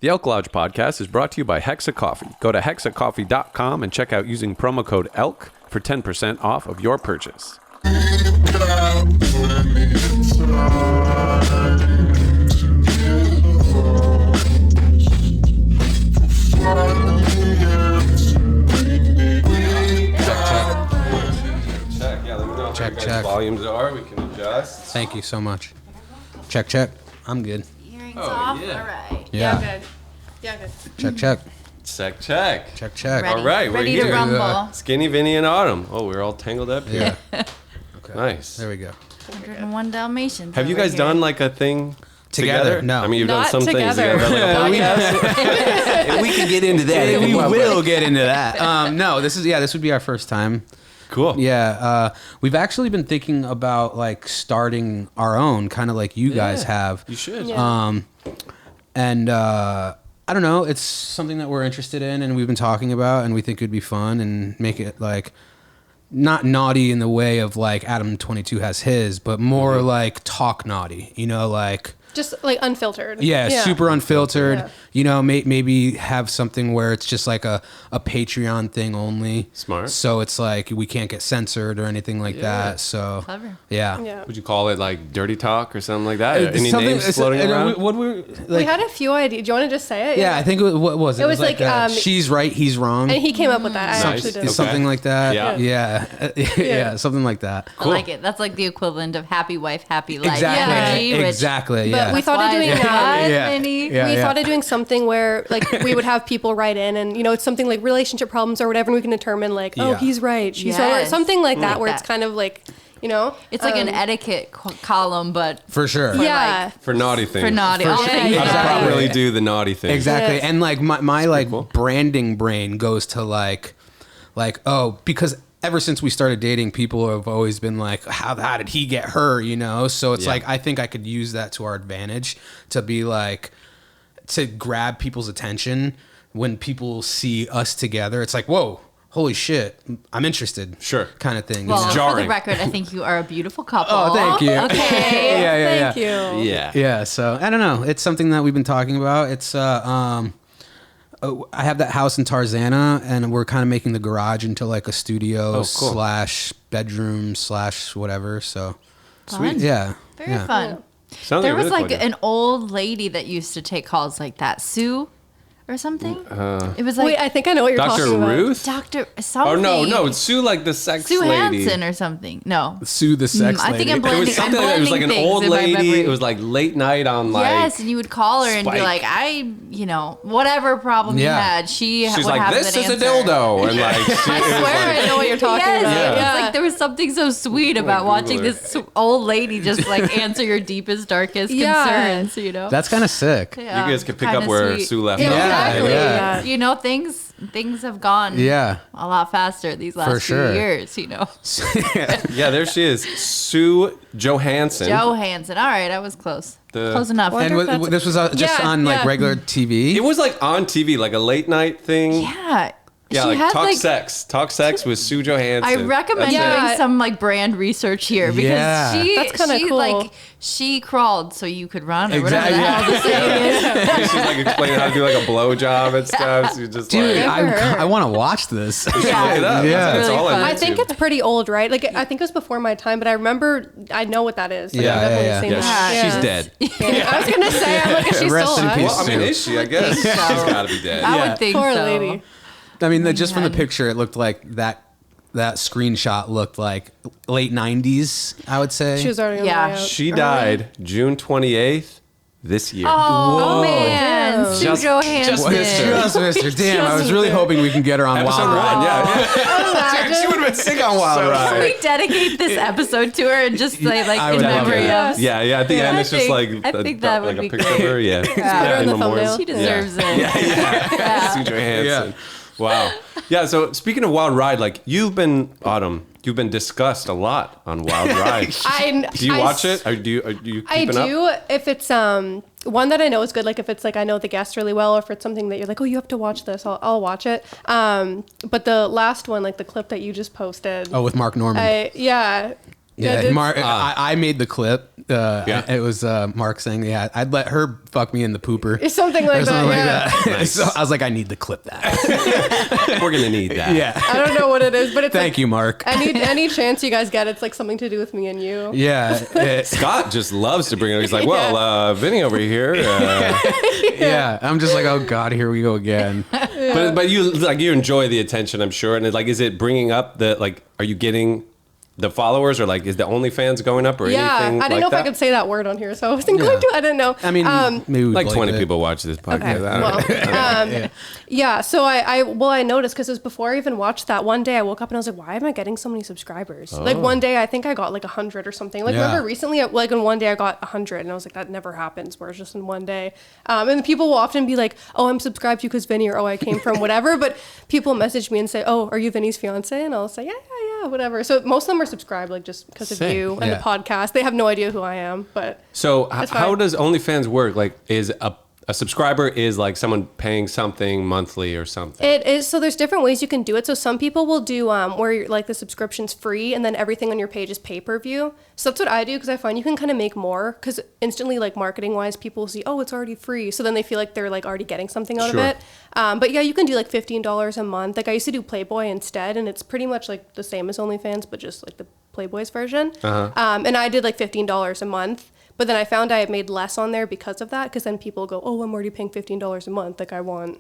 The Elk Lodge podcast is brought to you by Hexa Coffee. Go to hexacoffee.com and check out using promo code ELK for 10% off of your purchase. Check. Volumes are. We can adjust. Thank you so much. Check. I'm good. Earrings off. yeah. All right. Yeah. Good. Yeah, good. Check. Check. Ready. All right, we're Ready to here. rumble. Skinny, Vinny, and Autumn. Oh, we're all tangled up here. Yeah. Okay. Nice. There we go. 101 Dalmatians. Have you over guys here. done like a thing together? No. I mean, you've done Not some things together. together. Like a podcast. We can get into that. We will get into that. No, this would be our first time. Cool. Yeah, we've actually been thinking about like starting our own, kind of like you guys have. You should. Yeah. And I don't know, it's something that we're interested in and we've been talking about, and we think it'd be fun and make it like not naughty in the way of like Adam 22 has his, but more like talk naughty, you know, like Just like unfiltered. yeah, super unfiltered. Yeah. You know, maybe have something where it's just like a Patreon thing only. Smart. So it's like we can't get censored or anything like that. So Clever. yeah. Yeah. Would you call it like dirty talk or something like that? It's Any something- names it's- floating around? What we We like? had a few ideas. Do you want to just say it? Yeah, I think what was it? It was like, she's right, he's wrong. And he came up with that. I Nice. actually did. Okay. Something like that. Yeah. Yeah, something like that. I like it. That's like the equivalent of happy wife, happy life. Exactly. energy, which- Exactly. But Yeah. we thought of doing Vinny. we thought of doing something where like we would have people write in and you know it's something like relationship problems or whatever and we can determine like oh Yeah. he's right she's wrong or Yes. something like that Like where that. it's kind of like you know It's like an etiquette column, but For sure. yeah For naughty things. for naughty. For all sure. things How to naughty. properly do the naughty thing. Exactly. Yes. And like my like cool. branding brain goes to like oh, because ever since we started dating, people have always been like, how did he get her? You know? So it's Yeah. like I think I could use that to our advantage to be like to grab people's attention when people see us together. It's like, whoa, holy shit, I'm interested. Sure. Kind of thing. Well, you know? for jarring. the record, I think you are a beautiful couple. Oh, thank you. Okay. Yeah. thank you Yeah. Yeah, so I don't know. It's something that we've been talking about. It's I have that house in Tarzana, and we're kind of making the garage into like a studio Oh, cool. / bedroom / whatever. So Fun. yeah, Very yeah. fun. Sounds There like a was really like cool idea. an old lady that used to take calls like that, Sue, or something. It was like wait I think I know what you're Dr. talking about Ruth? Doctor Oh something. no, it's Sue like the sex Sue lady. Hansen or something. No. Sue the sex I lady. think I'm It blending. was something I'm like, it was like an blending old things in my lady. memory. It was like late night on like Yes, and you would call her and be Spike. like, whatever problem you Yeah. had, she she's would like, have this an is a answer. dildo. And like she, I it was swear like, I know what you're talking Yes, about. yeah. It's like there was something so sweet about watching Google it. this old lady just like answer your deepest, darkest Yeah. concerns, you know? That's kind of sick. Yeah, you guys could pick kinda up where sweet. Sue left yeah, off. exactly yeah. You know, things have gone Yeah, a lot faster these last For few sure. years, you know. Yeah, there she is. Sue Johansson. Joe Hansen. All right, I was close. The- Close enough. and if that's- this was just Yeah, on like yeah. regular TV. It was like on TV, like a late night thing. Yeah. Yeah, she like had talk like sex. Talk sex with Sue Johansson. I recommend That's it. doing some like brand research here because Yeah. she That's kinda she, cool. like she crawled so you could run or Exactly. whatever the hell the saying is. She's like explaining how to do like a blowjob and stuff. So you just Dude, like, for her. I want to watch this. look it up. Yeah. That's Really all fun. on I think YouTube. it's pretty old right like I think it was before my time but I remember I know what that is like, Yeah, I've definitely yeah, seen Yeah, that. she's Yeah. dead. I was gonna say I'm like is she Rest still in alive? peace. Well, I mean, Sue. is she? I guess she's got to be dead. I Yeah. would think Poor so. lady. I mean, just from the God. picture, it looked like that screenshot looked like late 90s, I would say. She was already on Yeah. the way out. She died June 28th this year. Oh man, damn. Sue Just Johansson. missed her. Just missed her. Damn, I was Just really missed her. hoping we can get her on Episode Wild Ride. one, yeah. Dude, she would have been sick on Wild Ride. We dedicate this episode to her and just say like I in would love memory it. of. Yeah, at the end I it's just like think- I think that would like a be picture of great. her. Yeah, Put her in the thumbnail. She deserves it. Yeah. Sue Johansson. Wow. Yeah. So speaking of Wild Ride, like you've been discussed a lot on Wild Ride. Do you watch it? Or do you I keeping up? do if it's one that I know is good, like if it's like I know the guest really well, or if it's something that you're like, oh, you have to watch this, I'll watch it. But the last one, like the clip that you just posted, Oh, with Mark Norman. yeah, Yeah, Mark. I made the clip. It was Mark saying, "Yeah, I'd let her fuck me in the pooper." It's something like that. Nice. So I was like, I need to clip that. We're gonna need that. Yeah. I don't know what it is, but it's Thank you, Mark. Any chance you guys get, it's like something to do with me and you. Yeah. Scott just loves to bring it. He's like, well, Vinny over here. Yeah. I'm just like, oh God, here we go again. But you enjoy the attention, I'm sure. And is it bringing up are you getting the followers, or is the OnlyFans going up or anything? I didn't know if I could say that word on here, so I wasn't going to. I didn't know. I mean, maybe we 20 people watch this podcast. Okay. So I noticed, because it was before I even watched that. One day I woke up and I was like, why am I getting so many subscribers? Like one day I think I got 100 or something. Remember recently, in one day I got 100, and I was like, that never happens, where it's just in one day. And people will often be like, oh, I'm subscribed to you because Vinny, or oh, I came from whatever. But people message me and say, oh, are you Vinny's fiance? And I'll say, yeah, whatever. So most of them are subscribed just because of you and the podcast. They have no idea who I am, but so how does OnlyFans work? Is a subscriber is someone paying something monthly or something? It is. So there's different ways you can do it. So some people will do where the subscription's free and then everything on your page is pay-per-view. So that's what I do, because I find you can kind of make more, because instantly, marketing wise, people see, oh, it's already free. So then they feel like they're already getting something out of it. But yeah, you can do $15 a month. I used to do Playboy instead, and it's pretty much the same as OnlyFans, but just the Playboy's version. And I did $15 a month. But then I found I had made less on there because of that, because then people go, oh, I'm already paying $15 a month. I want,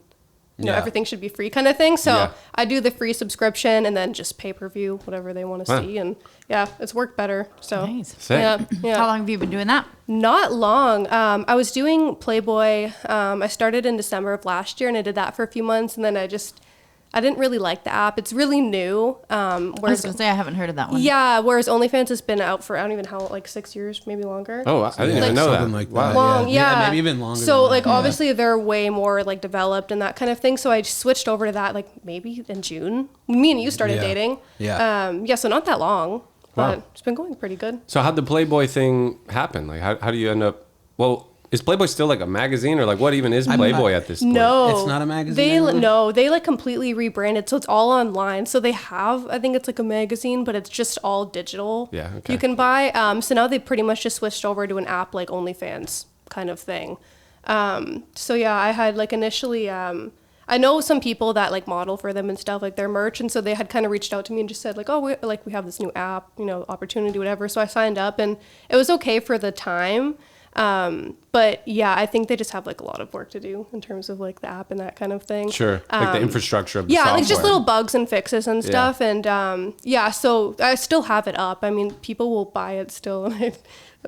everything should be free kind of thing. So I do the free subscription and then just pay-per-view, whatever they want to see. And it's worked better. So nice. Yeah. How long have you been doing that? Not long. I was doing Playboy. I started in December of last year, and I did that for a few months. And then I didn't really like the app. It's really new. I was going to say, I haven't heard of that one. Yeah, whereas OnlyFans has been out for, I don't even know how, 6 years, maybe longer. Oh, I didn't even know that. Wow. Long, yeah. Maybe even longer. So, obviously they're way more, developed and that kind of thing. So I switched over to that, maybe in June. Me and you started dating. Yeah. So not that long, but it's been going pretty good. So how'd the Playboy thing happen? How do you end up, is Playboy still a magazine, or what even is Playboy at this point? No, it's not a magazine. They completely rebranded, so it's all online. So they have, I think it's a magazine, but it's just all digital. Yeah, okay. You can buy. So now they pretty much just switched over to an app like OnlyFans kind of thing. So yeah, I had initially. I know some people that model for them and stuff, their merch, and so they had kind of reached out to me and just said oh, we have this new app, opportunity, whatever. So I signed up, and it was okay for the time. But yeah, I think they just have a lot of work to do in terms of the app and that kind of thing. Sure. The infrastructure of the software. Just little bugs and fixes and stuff. And, so I still have it up. I mean, people will buy it still, and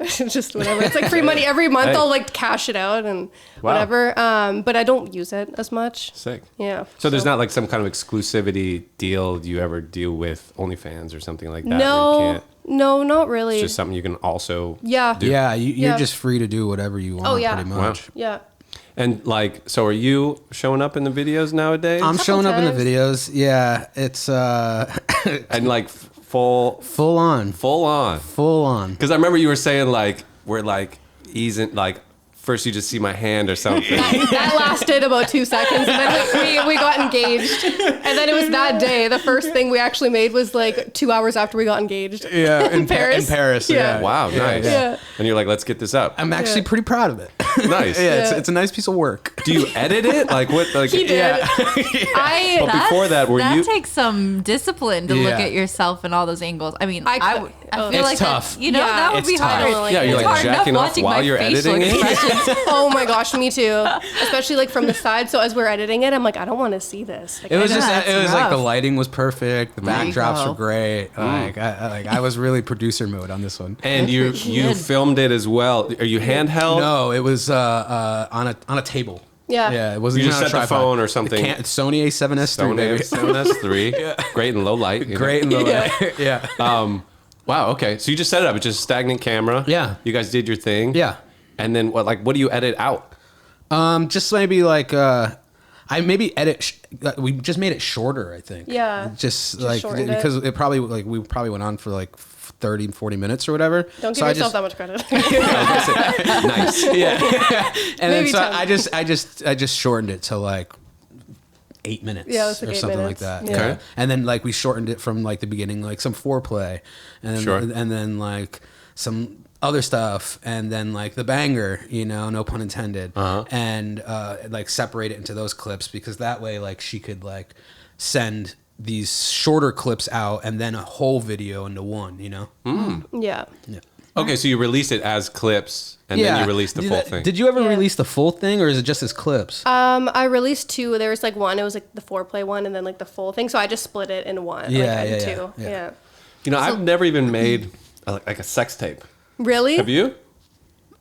it's just whatever. It's free money every month. Hey. I'll cash it out and whatever. But I don't use it as much. Sick. Yeah. So there's not some kind of exclusivity deal you ever deal with OnlyFans or something like that? No, not really. It's just something you can also do. Yeah, you're just free to do whatever you want, pretty much. Wow. Yeah. And so are you showing up in the videos nowadays? I'm showing up in the videos. Yeah, it's and full on. Because I remember you were saying we're easing first you just see my hand or something. That lasted about 2 seconds, and then we got engaged. And then it was that day. The first thing we actually made was 2 hours after we got engaged. Yeah, in Paris. In Paris, yeah. Wow, nice. Yeah. And you're let's get this up. I'm actually pretty proud of it. Nice. It's a nice piece of work. Do you edit it? What? He did. But before that, that takes some discipline to look at yourself and all those angles. I mean, I feel it's tough. That would be hard. Yeah, you're jacking off while you're editing it. Oh my gosh, me too. Especially from the side. So as we're editing it, I'm I don't want to see this. It was the lighting was perfect. The backdrops were great. I was really producer mode on this one. And you filmed it as well. Are you handheld? No, it was on a table. Yeah. It wasn't. You just set the phone or something. It's Sony A7S III. Baby. A7S III. Great in low light. Great in low light. Yeah. Wow. Okay. So you just set it up. It's just a stagnant camera. Yeah. You guys did your thing. Yeah. And then what do you edit out? Just maybe I maybe edit. We just made it shorter, I think. Yeah. Just because it probably we probably went on for 30, 40 minutes or whatever. Don't give yourself that much credit. Nice. Yeah. And maybe then so I just shortened it to 8 minutes like or 8 something minutes. like that. Yeah. Okay. And then like we shortened it from like the beginning, like some foreplay, and then, and then like some other stuff, and then like the banger, no pun intended, and like separate it into those clips, because that way like she could like send these shorter clips out and then a whole video into one, Yeah. Okay, so you release it as clips, and then you release the full thing. Did you ever release the full thing, or is it just as clips? I released 2. There was like one, it was like the foreplay one, and then like the full thing. So I just split it in one. Two. Yeah. I've never even made like a sex tape. Really? Have you?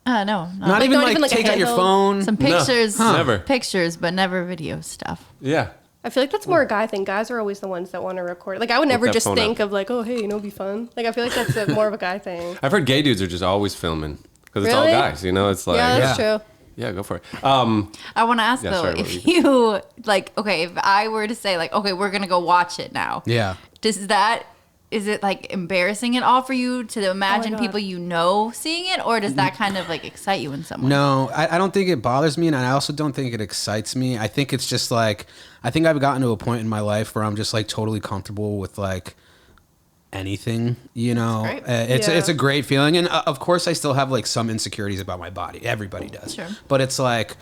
No. Not even like take out your phone. Some pictures. No, never. Pictures, but never video stuff. Yeah. I feel like that's more a guy thing. Guys are always the ones that want to record. Like I would never just think of like, oh, hey, it'd be fun. Like I feel like that's more of a guy thing. I've heard gay dudes are just always filming because it's all guys. It's like that's true. Yeah, go for it. I want to ask though, if you like, okay, if I were to say like, okay, we're gonna go watch it now. Yeah. Is it like embarrassing at all for you to imagine people seeing it, or does that kind of like excite you in some way? No, I don't think it bothers me, and I also don't think it excites me. I think it's just like, I think I've gotten to a point in my life where I'm just like totally comfortable with like anything, It's a great feeling, and of course I still have like some insecurities about my body. Everybody does. Sure. But it's like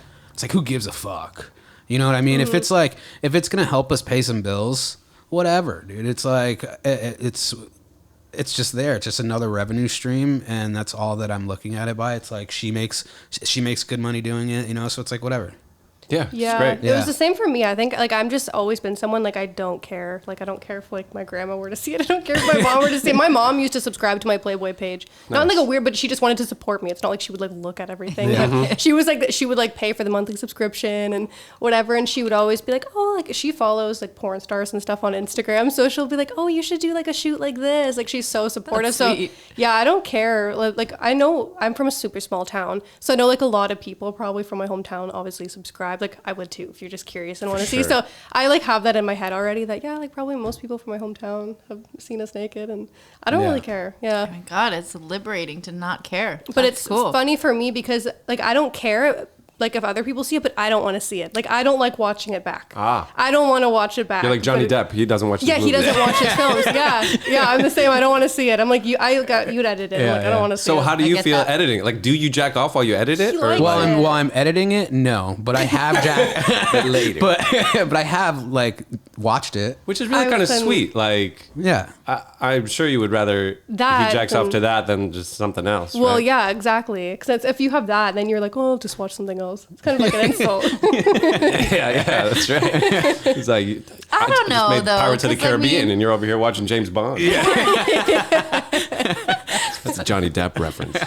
who gives a fuck? You know what I mean? If it's gonna help us pay some bills, whatever, dude. It's like it's just there. It's just another revenue stream, and that's all that I'm looking at it by. It's like she makes good money doing it, so it's like whatever. Yeah, it's great. It was the same for me. I think like I'm just always been someone like I don't care. Like I don't care if like my grandma were to see it. I don't care if my mom were to see it. My mom used to subscribe to my Playboy page. Not like a weird, but she just wanted to support me. It's not like she would like look at everything. Yeah. Like, she was like she would like pay for the monthly subscription and whatever, and she would always be like, oh, like she follows like porn stars and stuff on Instagram, so she'll be like, oh, you should do like a shoot like this. Like she's so supportive. So yeah, I don't care. Like I know I'm from a super small town, so I know like a lot of people probably from my hometown obviously subscribe. Like I would too if you're just curious and want to see. So I like have that in my head already that like probably most people from my hometown have seen us naked, and I don't really care. Yeah. Oh my God, it's liberating to not care. But it's cool. Funny for me because like I don't care like if other people see it, but I don't want to see it. Like I don't like watching it back. I don't want to watch it back. You're like Johnny Depp. He doesn't watch his movies. He doesn't watch his films. Yeah, I'm the same. I don't want to see it. I'm like, you'd edit it. I don't want to see it. So how do you feel editing? Like, do you jack off while you edit it? While I'm editing it, no. But I have jacked later. But I have like watched it, which is really kind of sweet. Like, I'm sure you would rather that he jacks off to that than just something else. Well, yeah, exactly. Because if you have that, then you're like, oh, just watch something else. It's kind of like an insult. yeah, that's right. He's like, I don't know, made though. Pirates of the Caribbean, and you're over here watching James Bond. Yeah. That's a Johnny Depp reference.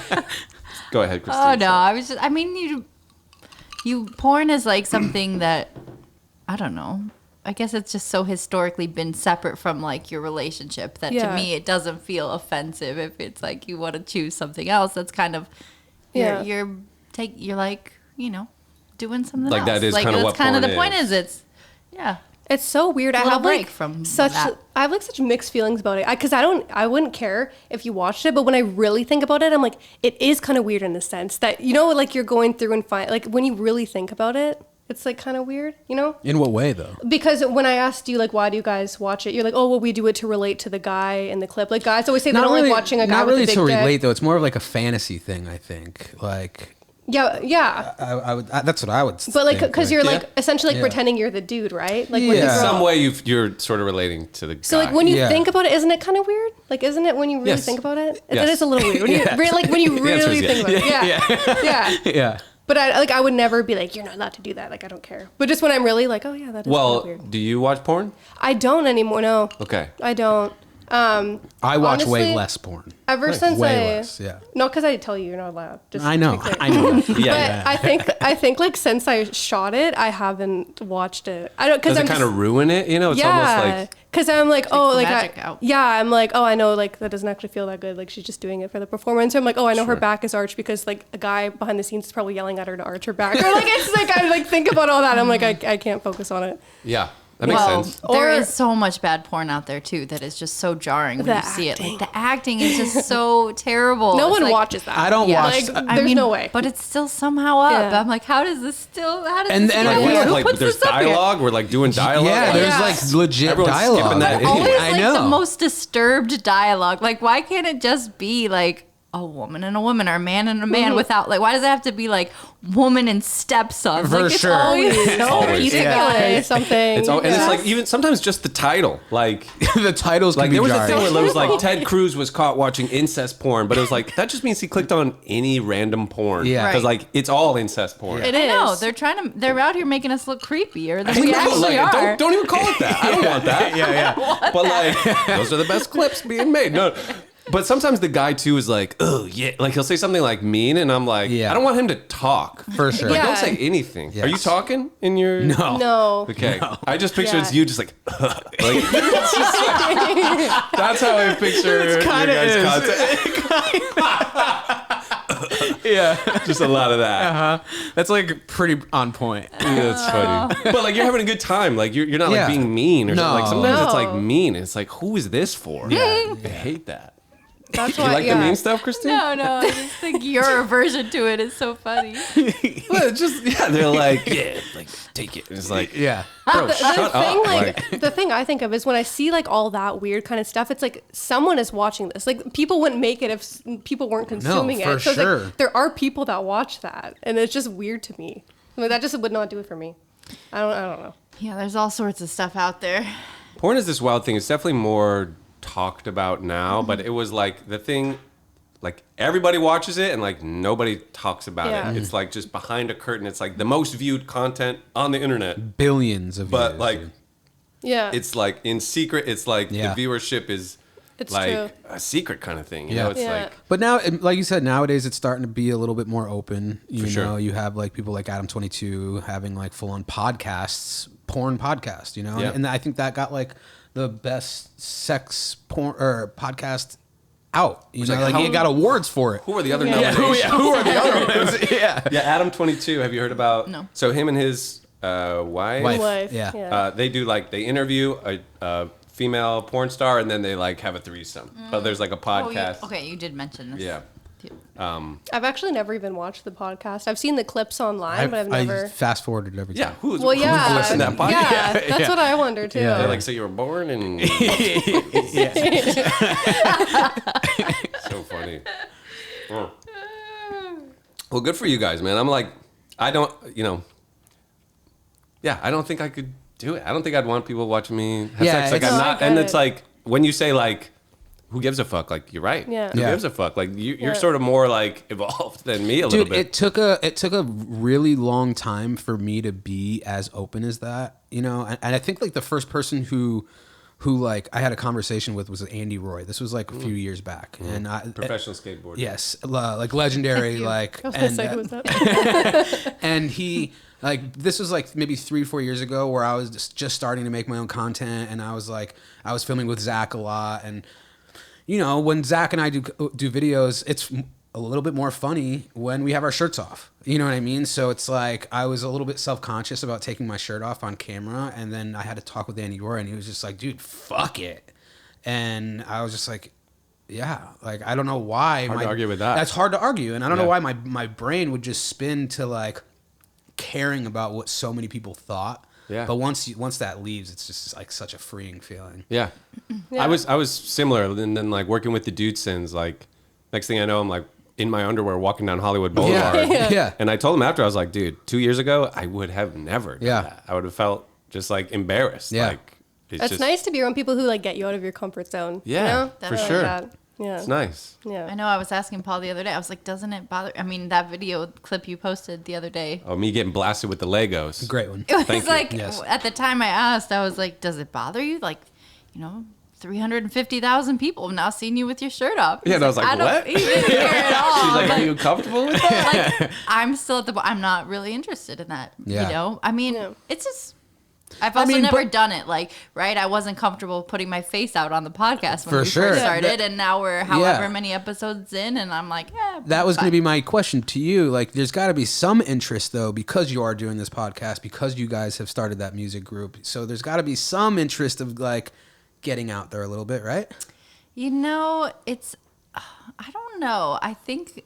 Go ahead, Christine. Oh, no. You porn is like something that, I don't know. I guess it's just so historically been separate from like your relationship that to me it doesn't feel offensive if it's like you want to choose something else. That's kind of you're like, doing something like else. That is like kind of what porn the point is. It's so weird. I have like I have like such mixed feelings about it because I wouldn't care if you watched it, but when I really think about it, I'm like, it is kind of weird in the sense that like you're going through and find like when you really think about it, it's like kind of weird, In what way though? Because when I asked you like, why do you guys watch it? You're like, oh, well, we do it to relate to the guy in the clip. Like guys always say they don't like watching a guy with a big dick. Not really to relate though. It's more of like a fantasy thing, I think. Like. Yeah. I would. That's what I would. But like, because you're like essentially like pretending you're the dude, right? Like when in some way you're sort of relating to the guy. So like when you think about it, isn't it kind of weird? Like, isn't it when you really think about it? It is a little weird. When you really think about it. Yeah. But I would never be like, you're not allowed to do that. Like, I don't care. But just when I'm really like, oh yeah, that is kind of weird. Do you watch porn? I don't anymore. No. Okay. I don't. I watch honestly, way less porn. Ever since way less, not because I tell you you're not allowed. Just I know. But I think like since I shot it, I haven't watched it. I don't because does it kind of ruin it? It's almost like because I'm like I'm like oh I know like that doesn't actually feel that good. Like she's just doing it for the performance. Or I'm like oh I know her back is arched because like a guy behind the scenes is probably yelling at her to arch her back. Or like it's like I like think about all that. I'm like I can't focus on it. Yeah. That makes sense. There is so much bad porn out there too that is just so jarring when you see it. Like the acting is just so terrible. No one watches that. I don't watch. There's no way. But it's still somehow up. Yeah. I'm like, how does this still? How does and this? And like, there's dialogue. We're like doing dialogue. Yeah, there's like legit Everyone's dialogue. skipping that. Always like the most disturbed dialogue. Like, why can't it just be like a woman and a woman, or a man and a man, without like? Why does it have to be like woman and stepson? For like, sure. It's always so ridiculous. Something. It's and it's like even sometimes just the title, like the titles. Like can there be was a jarring. thing where it was like Ted Cruz was caught watching incest porn, but it was like that just means he clicked on any random porn. Yeah, because like it's all incest porn. It is. No, they're out here making us look creepier than I we know, actually like, are. Don't even call it that. I don't want that. Yeah. But like those are the best clips being made. No. But sometimes the guy too is like, oh yeah, like he'll say something like mean, and I'm like, I don't want him to talk. For sure. Like, Yeah. don't say anything. Yes. Are you talking in your? No. Okay. No. I just picture it's you just like, it's just like that's how I picture your guys' content. Yeah. Just a lot of that. That's like pretty on point. Yeah, that's funny. But like you're having a good time. Like you're not like being mean or something. Like sometimes it's like mean. It's like, who is this for? I hate that. That's You why. like the mean stuff, Christine? No, I just think your aversion to it is so funny. Well, they're like, like take it. It's like, bro, shut up. The thing I think of is when I see like all that weird kind of stuff, it's like someone is watching this. Like people wouldn't make it if people weren't consuming it. So it's like there are people that watch that, and it's just weird to me. I mean, that just would not do it for me. I don't know. Yeah, there's all sorts of stuff out there. porn is this wild thing. It's definitely more talked about now, but it was like the thing, like everybody watches it and like nobody talks about it. It's like just behind a curtain. It's like the most viewed content on the internet. Billions of But views, like, dude. it's like in secret. It's like the viewership is like a secret kind of thing. You know, it's like. But now, like you said, nowadays it's starting to be a little bit more open. You know, you have like people like Adam 22 having like full on podcasts, porn podcast. You know, and I think that got like the best sex porn or podcast out. You know, like he got awards for it. Who are the other nominations? Who are the other ones? Yeah, Adam 22. Have you heard about? No. So him and his wife. They do like they interview a female porn star and then they like have a threesome. But there's like a podcast. Okay, you did mention this. Yeah. I've actually never even watched the podcast. I've seen the clips online, but I've never. I fast forwarded every time. Yeah. Who's Well, yeah. listened to that podcast? Yeah, that's what I wonder too. They're like, so you were born in. So funny. Oh. Well, good for you guys, man. I'm like, I don't think I could do it. I don't think I'd want people watching me have sex. Like I'm not, and it's like when you say like, who gives a fuck? Like you're right. Yeah. Who gives a fuck? Like you're sort of more like evolved than me a little bit. It took a really long time for me to be as open as that, you know. And I think like the first person who like I had a conversation with was Andy Roy. This was like a few years back, and Professional skateboarder. Yes, like legendary. Like I was gonna say, who was that? and he. Like this was like maybe 3-4 years ago where I was just starting to make my own content, and I was filming with Zach a lot, and you know when Zach and I do videos, it's a little bit more funny when we have our shirts off. You know what I mean? So it's like I was a little bit self-conscious about taking my shirt off on camera, and then I had to talk with Andy Roy, and he was just like, "Dude, fuck it," and I was just like. Yeah, like I don't know why. Hard to argue with that. That's hard to argue, and I don't know why my brain would just spin to like caring about what so many people thought. Yeah. But once that leaves, it's just like such a freeing feeling. Yeah. I was similar, and then like working with the Dude Sins. Like next thing I know, I'm like in my underwear walking down Hollywood Boulevard. Yeah. And I told him after, I was like, dude, 2 years ago, I would have never done that. I would have felt just like embarrassed. Yeah. Like It's nice to be around people who like get you out of your comfort zone. Yeah, you know? for sure. Yeah. It's nice. Yeah. I know. I was asking Paul the other day. I was like, doesn't it bother? I mean, that video clip you posted the other day. Oh, me getting blasted with the Legos. Great one. It was like, at the time I asked, I was like, does it bother you? Like, 350,000 people have now seen you with your shirt off. Yeah, and I was like, what? He didn't care at all. She's like, are you comfortable with that? Like, I'm still at I'm not really interested in that. Yeah. You know? I mean, it's just. I've also never done it. Like, right? I wasn't comfortable putting my face out on the podcast when we first started, and now we're however many episodes in, and I'm like, that was going to be my question to you. Like, there's got to be some interest though, because you are doing this podcast, because you guys have started that music group. So there's got to be some interest of like getting out there a little bit, right? You know, I don't know. I think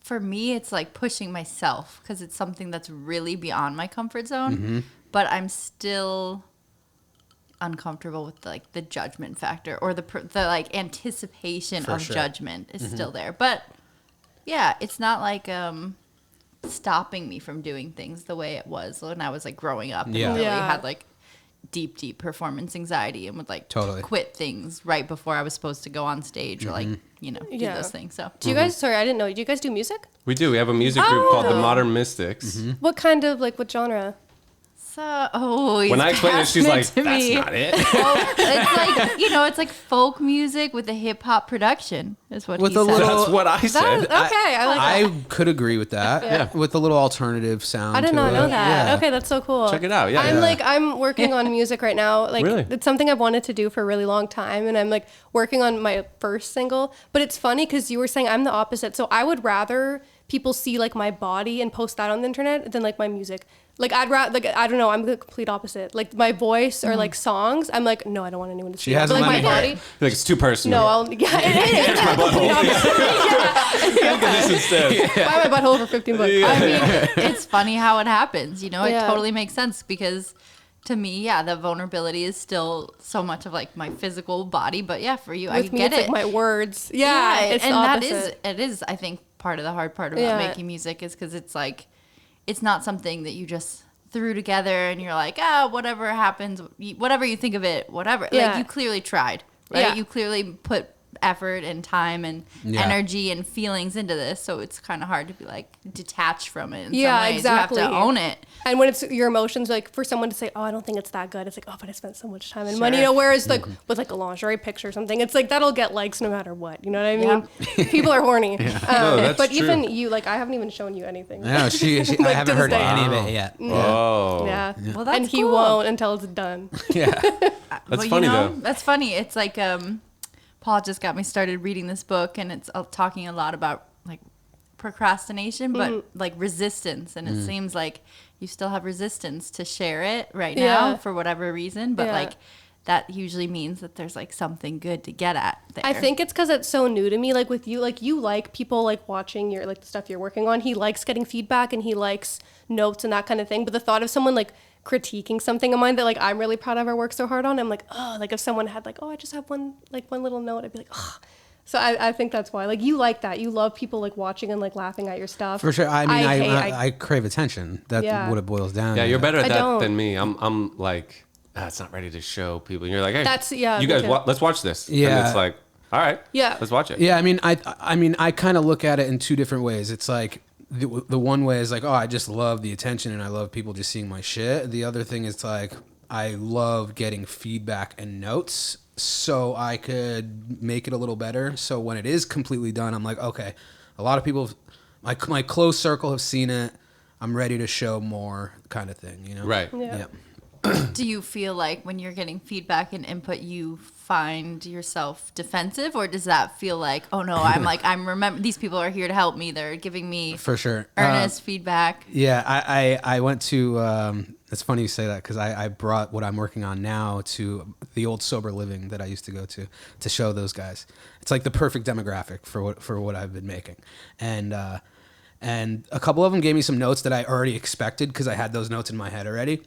for me, it's like pushing myself because it's something that's really beyond my comfort zone. But I'm still uncomfortable with like the judgment factor, or the like anticipation of judgment is still there. But yeah, it's not like stopping me from doing things the way it was when I was like growing up and really had like deep performance anxiety and would like quit things right before I was supposed to go on stage or like do those things. So do you guys, sorry, I didn't know, do you guys do music? We do. We have a music group called the Modern Mystics. What kind of, like, what genre? When I explained it, she's like, that's not it. It's like, it's like folk music with a hip hop production is what he said. That's what I said. Okay, I could agree with that. With a little alternative sound. I did not know that. Yeah. Okay, that's so cool. Check it out. Yeah, I'm working on music right now. Like, it's something I've wanted to do for a really long time, and I'm like working on my first single. But it's funny because you were saying I'm the opposite. So I would rather people see like my body and post that on the internet than like my music. Like, I'd rather, like, I don't know, I'm the complete opposite. Like, my voice or, like, songs, I'm like, no, I don't want anyone to see it. But, like, my body. Like, it's too personal. No, it is. It's my butthole. Look at this instead. Buy my butthole for $15. I mean, it's funny how it happens, It totally makes sense because to me, the vulnerability is still so much of, like, my physical body. But, for you, I get it. Like my words. Yeah, it's and the that opposite. it is, I think, part of the hard part about making music is because it's, like, it's not something that you just threw together and you're like, whatever happens, whatever you think of it, whatever. Yeah. Like, you clearly tried, right? Yeah. You clearly put effort and time and energy and feelings into this, so it's kind of hard to be like detached from it in some ways. Exactly. You have to own it. And when it's your emotions, like for someone to say, I don't think it's that good, it's like, but I spent so much time and money, whereas like with like a lingerie picture or something, it's like that'll get likes no matter what, you know what I mean? People are horny. But true. Even you, like, I haven't even shown you anything. No, she like, I haven't heard any of it yet. Oh. Yeah. Well, that's and he won't until it's done. Yeah. That's funny though. That's funny. It's like Paul just got me started reading this book, and it's talking a lot about like procrastination, but like resistance. And it seems like you still have resistance to share it right now for whatever reason. But like that usually means that there's like something good to get at there. I think it's because it's so new to me. Like with you, like you like people like watching your like the stuff you're working on. He likes getting feedback and he likes notes and that kind of thing. But the thought of someone like critiquing something of mine that like I'm really proud of, I work so hard on, I'm like, oh, like if someone had like, oh, I just have one little note, I'd be like, oh. So I think that's why, like, you like that. You love people like watching and like laughing at your stuff. For sure. I mean, I crave attention. That's what it boils down to. Yeah, you're better at that than me. I'm like, it's not ready to show people. And you're like, hey, that's you guys, let's watch this. Yeah. And it's like, all right, let's watch it. Yeah, I mean, I kind of look at it in two different ways. It's like the one way is like, oh, I just love the attention and I love people just seeing my shit. The other thing is like, I love getting feedback and notes so I could make it a little better. So when it is completely done, I'm like, okay, a lot of people, my close circle have seen it. I'm ready to show more, kind of thing, you know? Right. Yeah. Do you feel like when you're getting feedback and input, you find yourself defensive, or does that feel like, oh no, I'm remember these people are here to help me. They're giving me for sure earnest feedback. Yeah, I went to. It's funny you say that because I brought what I'm working on now to the old sober living that I used to go to show those guys. It's like the perfect demographic for what I've been making, and a couple of them gave me some notes that I already expected because I had those notes in my head already.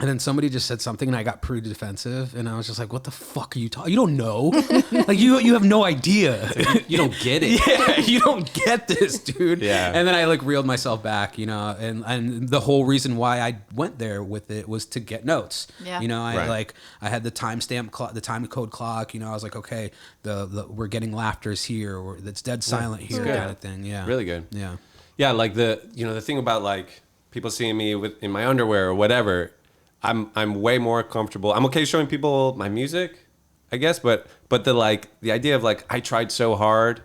And then somebody just said something and I got pretty defensive and I was just like, what the fuck are you talking? You don't know. Like you have no idea. You don't get it. Yeah, you don't get this, dude. Yeah. And then I like reeled myself back, you know, and the whole reason why I went there with it was to get notes. Yeah. You know, I had the timestamp clock, the time code clock, you know, I was like, okay, the we're getting laughters here or it's dead silent here kind of thing. Yeah. Really good. Yeah. Yeah, like the thing about like people seeing me in my underwear or whatever, I'm way more comfortable. I'm okay showing people my music, I guess, but the idea of like I tried so hard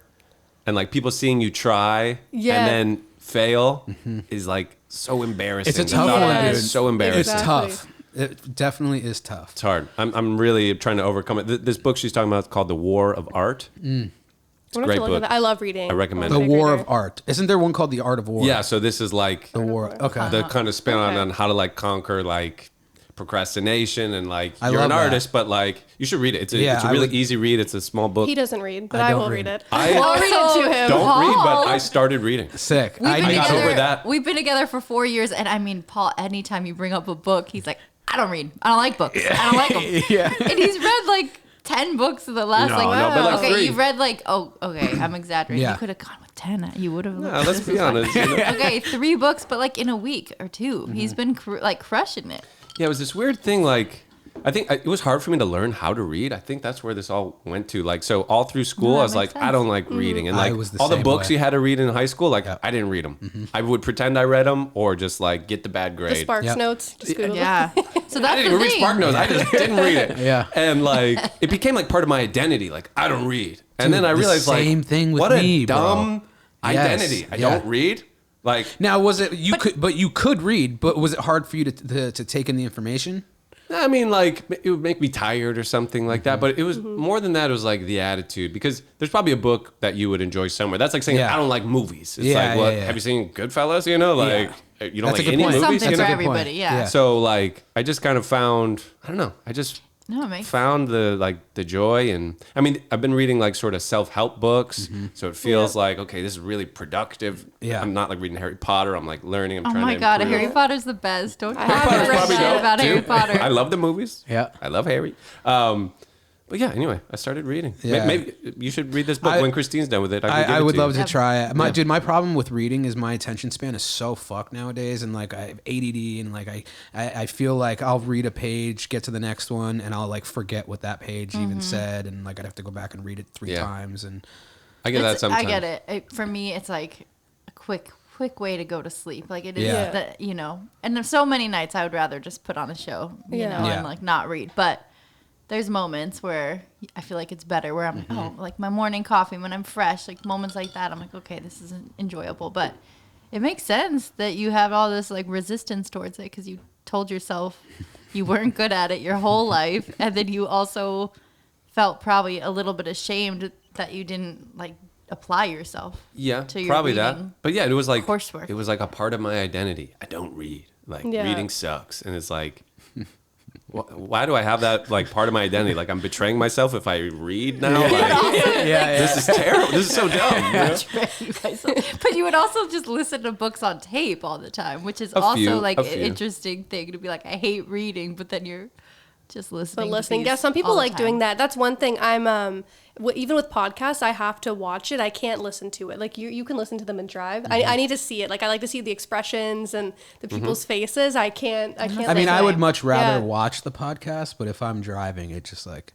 and like people seeing you try and then fail is like so embarrassing. It's a tough one, dude. It's so embarrassing. It's tough. It definitely is tough. It's hard. I'm really trying to overcome it. This book she's talking about is called The War of Art. It's a great book. I love reading. I recommend The it. War of Art. Isn't there one called The Art of War? Yeah, so this is like The War. Okay. the kind of spin on how to like conquer like procrastination and like I you're love an that. artist, but like you should read it. It's a I really would- easy read. It's a small book. He doesn't read, but I I don't will read. read it. I I'll read it to him. don't read, but Paul. I started reading. Sick. We've been I got together, over that. We've been together for 4 years, and I mean, Paul, anytime you bring up a book, he's like, I don't read. I don't like books. I don't like them. Yeah. And he's read like 10 books in the last No, like, no, but, like, okay, 3. you've read like, oh, okay, I'm exaggerating. Yeah. You could have gone with 10. You would have. Yeah, let's be honest. You know? Okay, 3 books, but like in a week or 2. Mm-hmm. He's been like crushing it. Yeah, it was this weird thing. Like, I think it was hard for me to learn how to read. I think that's where this all went to. Like, so all through school, that I was like, makes sense. I don't like reading, and I like was the all the same books way. you had to read in high school, like I didn't read them. I would pretend I read them or just like get the bad grade. The Sparks Yep. notes. Just Google it. Yeah. So I that's didn't the even read thing. Spark Notes. I just didn't read it. Yeah. And like it became like part of my identity. Like I don't read. And Dude, then I the realized like same thing with what me, a bro. dumb Yes, identity. I yeah. don't read. Like Now, was it you could read, but was it hard for you to take in the information? I mean, like it would make me tired or something like that. But it was more than that. It was like the attitude, because there's probably a book that you would enjoy somewhere. That's like saying Yeah. I don't like movies. It's Yeah, like, what? yeah. Have you seen Goodfellas? You know, like you don't That's a like good any point. movies. Something You for know? everybody, yeah. So like, I just kind of found. I don't know. I just No, it makes found the joy, and I mean, I've been reading like sort of self-help books, so it feels like okay, this is really productive. Yeah. I'm not like reading Harry Potter. I'm like learning. I'm Oh trying my to god, improve. Harry Potter's the best. Don't I talk haven't read Probably that dope, about too. Harry Potter. I love the movies. Yeah. I love Harry. But yeah, anyway, I started reading. Yeah. Maybe you should read this book I- when Christine's done with it. I would love to you. try it. Dude, my problem with reading is my attention span is so fucked nowadays, and like I have ADD, and like I feel like I'll read a page, get to the next one, and I'll like forget what that page even said, and like I'd have to go back and read it 3 Yeah. times, and I get that It's- sometimes. I get it. For me, it's like a quick way to go to sleep. Like it is Yeah. that, you know, and there's so many nights I would rather just put on a show, you Yeah. know, Yeah. and like not read. But there's moments where I feel like it's better where I'm, like my morning coffee when I'm fresh, like moments like that. I'm like, okay, this isn't enjoyable, but it makes sense that you have all this like resistance towards it because you told yourself you weren't good at it your whole life. And then you also felt probably a little bit ashamed that you didn't like apply yourself. Yeah, to your probably that. reading But yeah, it was like coursework. it was like a part of my identity. I don't read. Like Yeah. reading sucks, and it's like. Why do I have that like part of my identity? Like I'm betraying myself if I read now. Like, this is terrible. This is so dumb. You know? But you would also just listen to books on tape all the time, which is A also few, like a an few. interesting thing to be like, I hate reading, but then you're just listening. But to listening, these yeah, some people all the like time. doing that. That's one thing. I'm even with podcasts, I have to watch it. I can't listen to it. Like you can listen to them and drive. I need to see it. Like I like to see the expressions and the people's faces. I can't. I mean, like, I would much rather Yeah. watch the podcast, but if I'm driving, it just like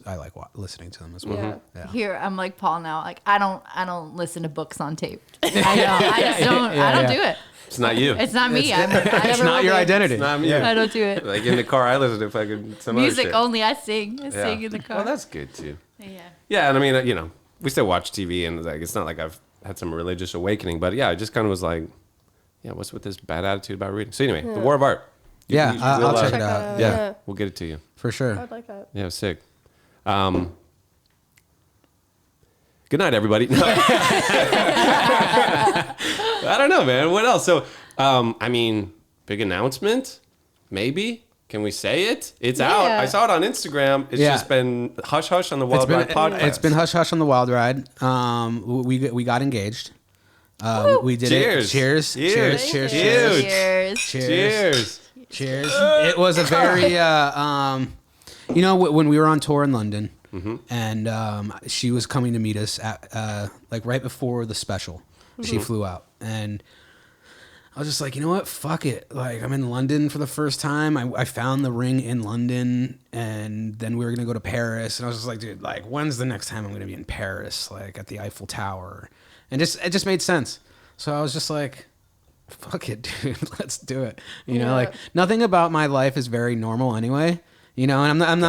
I like listening to them as well. Yeah. Yeah. Here, I'm like Paul now. Like I don't listen to books on tape. I just don't. I don't do it. It's not you. It's not me. I It's never not will your be. identity. It's not me. I don't do it. Like in the car, I listen to fucking some other Music shit. only. I sing. I Yeah. sing in the car. Well, that's good too. yeah. Yeah, and I mean, you know, we still watch TV, and like it's not like I've had some religious awakening, but yeah, I just kind of was like, yeah, what's with this bad attitude about reading? So anyway, The War of Art. Yeah, I'll check it Check out. that out. Yeah, Yeah. we'll get it to you. For sure. I'd like that. Yeah, sick. Good night, everybody. No. I don't know, man. What else? So, I mean, big announcement, maybe. Can we say it? It's out. Yeah. I saw it on Instagram. It's Yeah. just been hush hush on the Wild Ride podcast. It's been hush hush on the Wild Ride. We got engaged. We did Cheers. it. Cheers. Cheers. Cheers. Huge. Cheers. Cheers. Cheers. Cheers. It was a very, you know, when we were on tour in London, and she was coming to meet us at like right before the special. She flew out, and I was just like, you know what? Fuck it. Like, I'm in London for the first time. I found the ring in London, and then we were gonna go to Paris, and I was just like, dude, like, when's the next time I'm gonna be in Paris? Like at the Eiffel Tower, and it just made sense. So I was just like, fuck it, dude, let's do it. You know, like nothing about my life is very normal anyway. You know, and I'm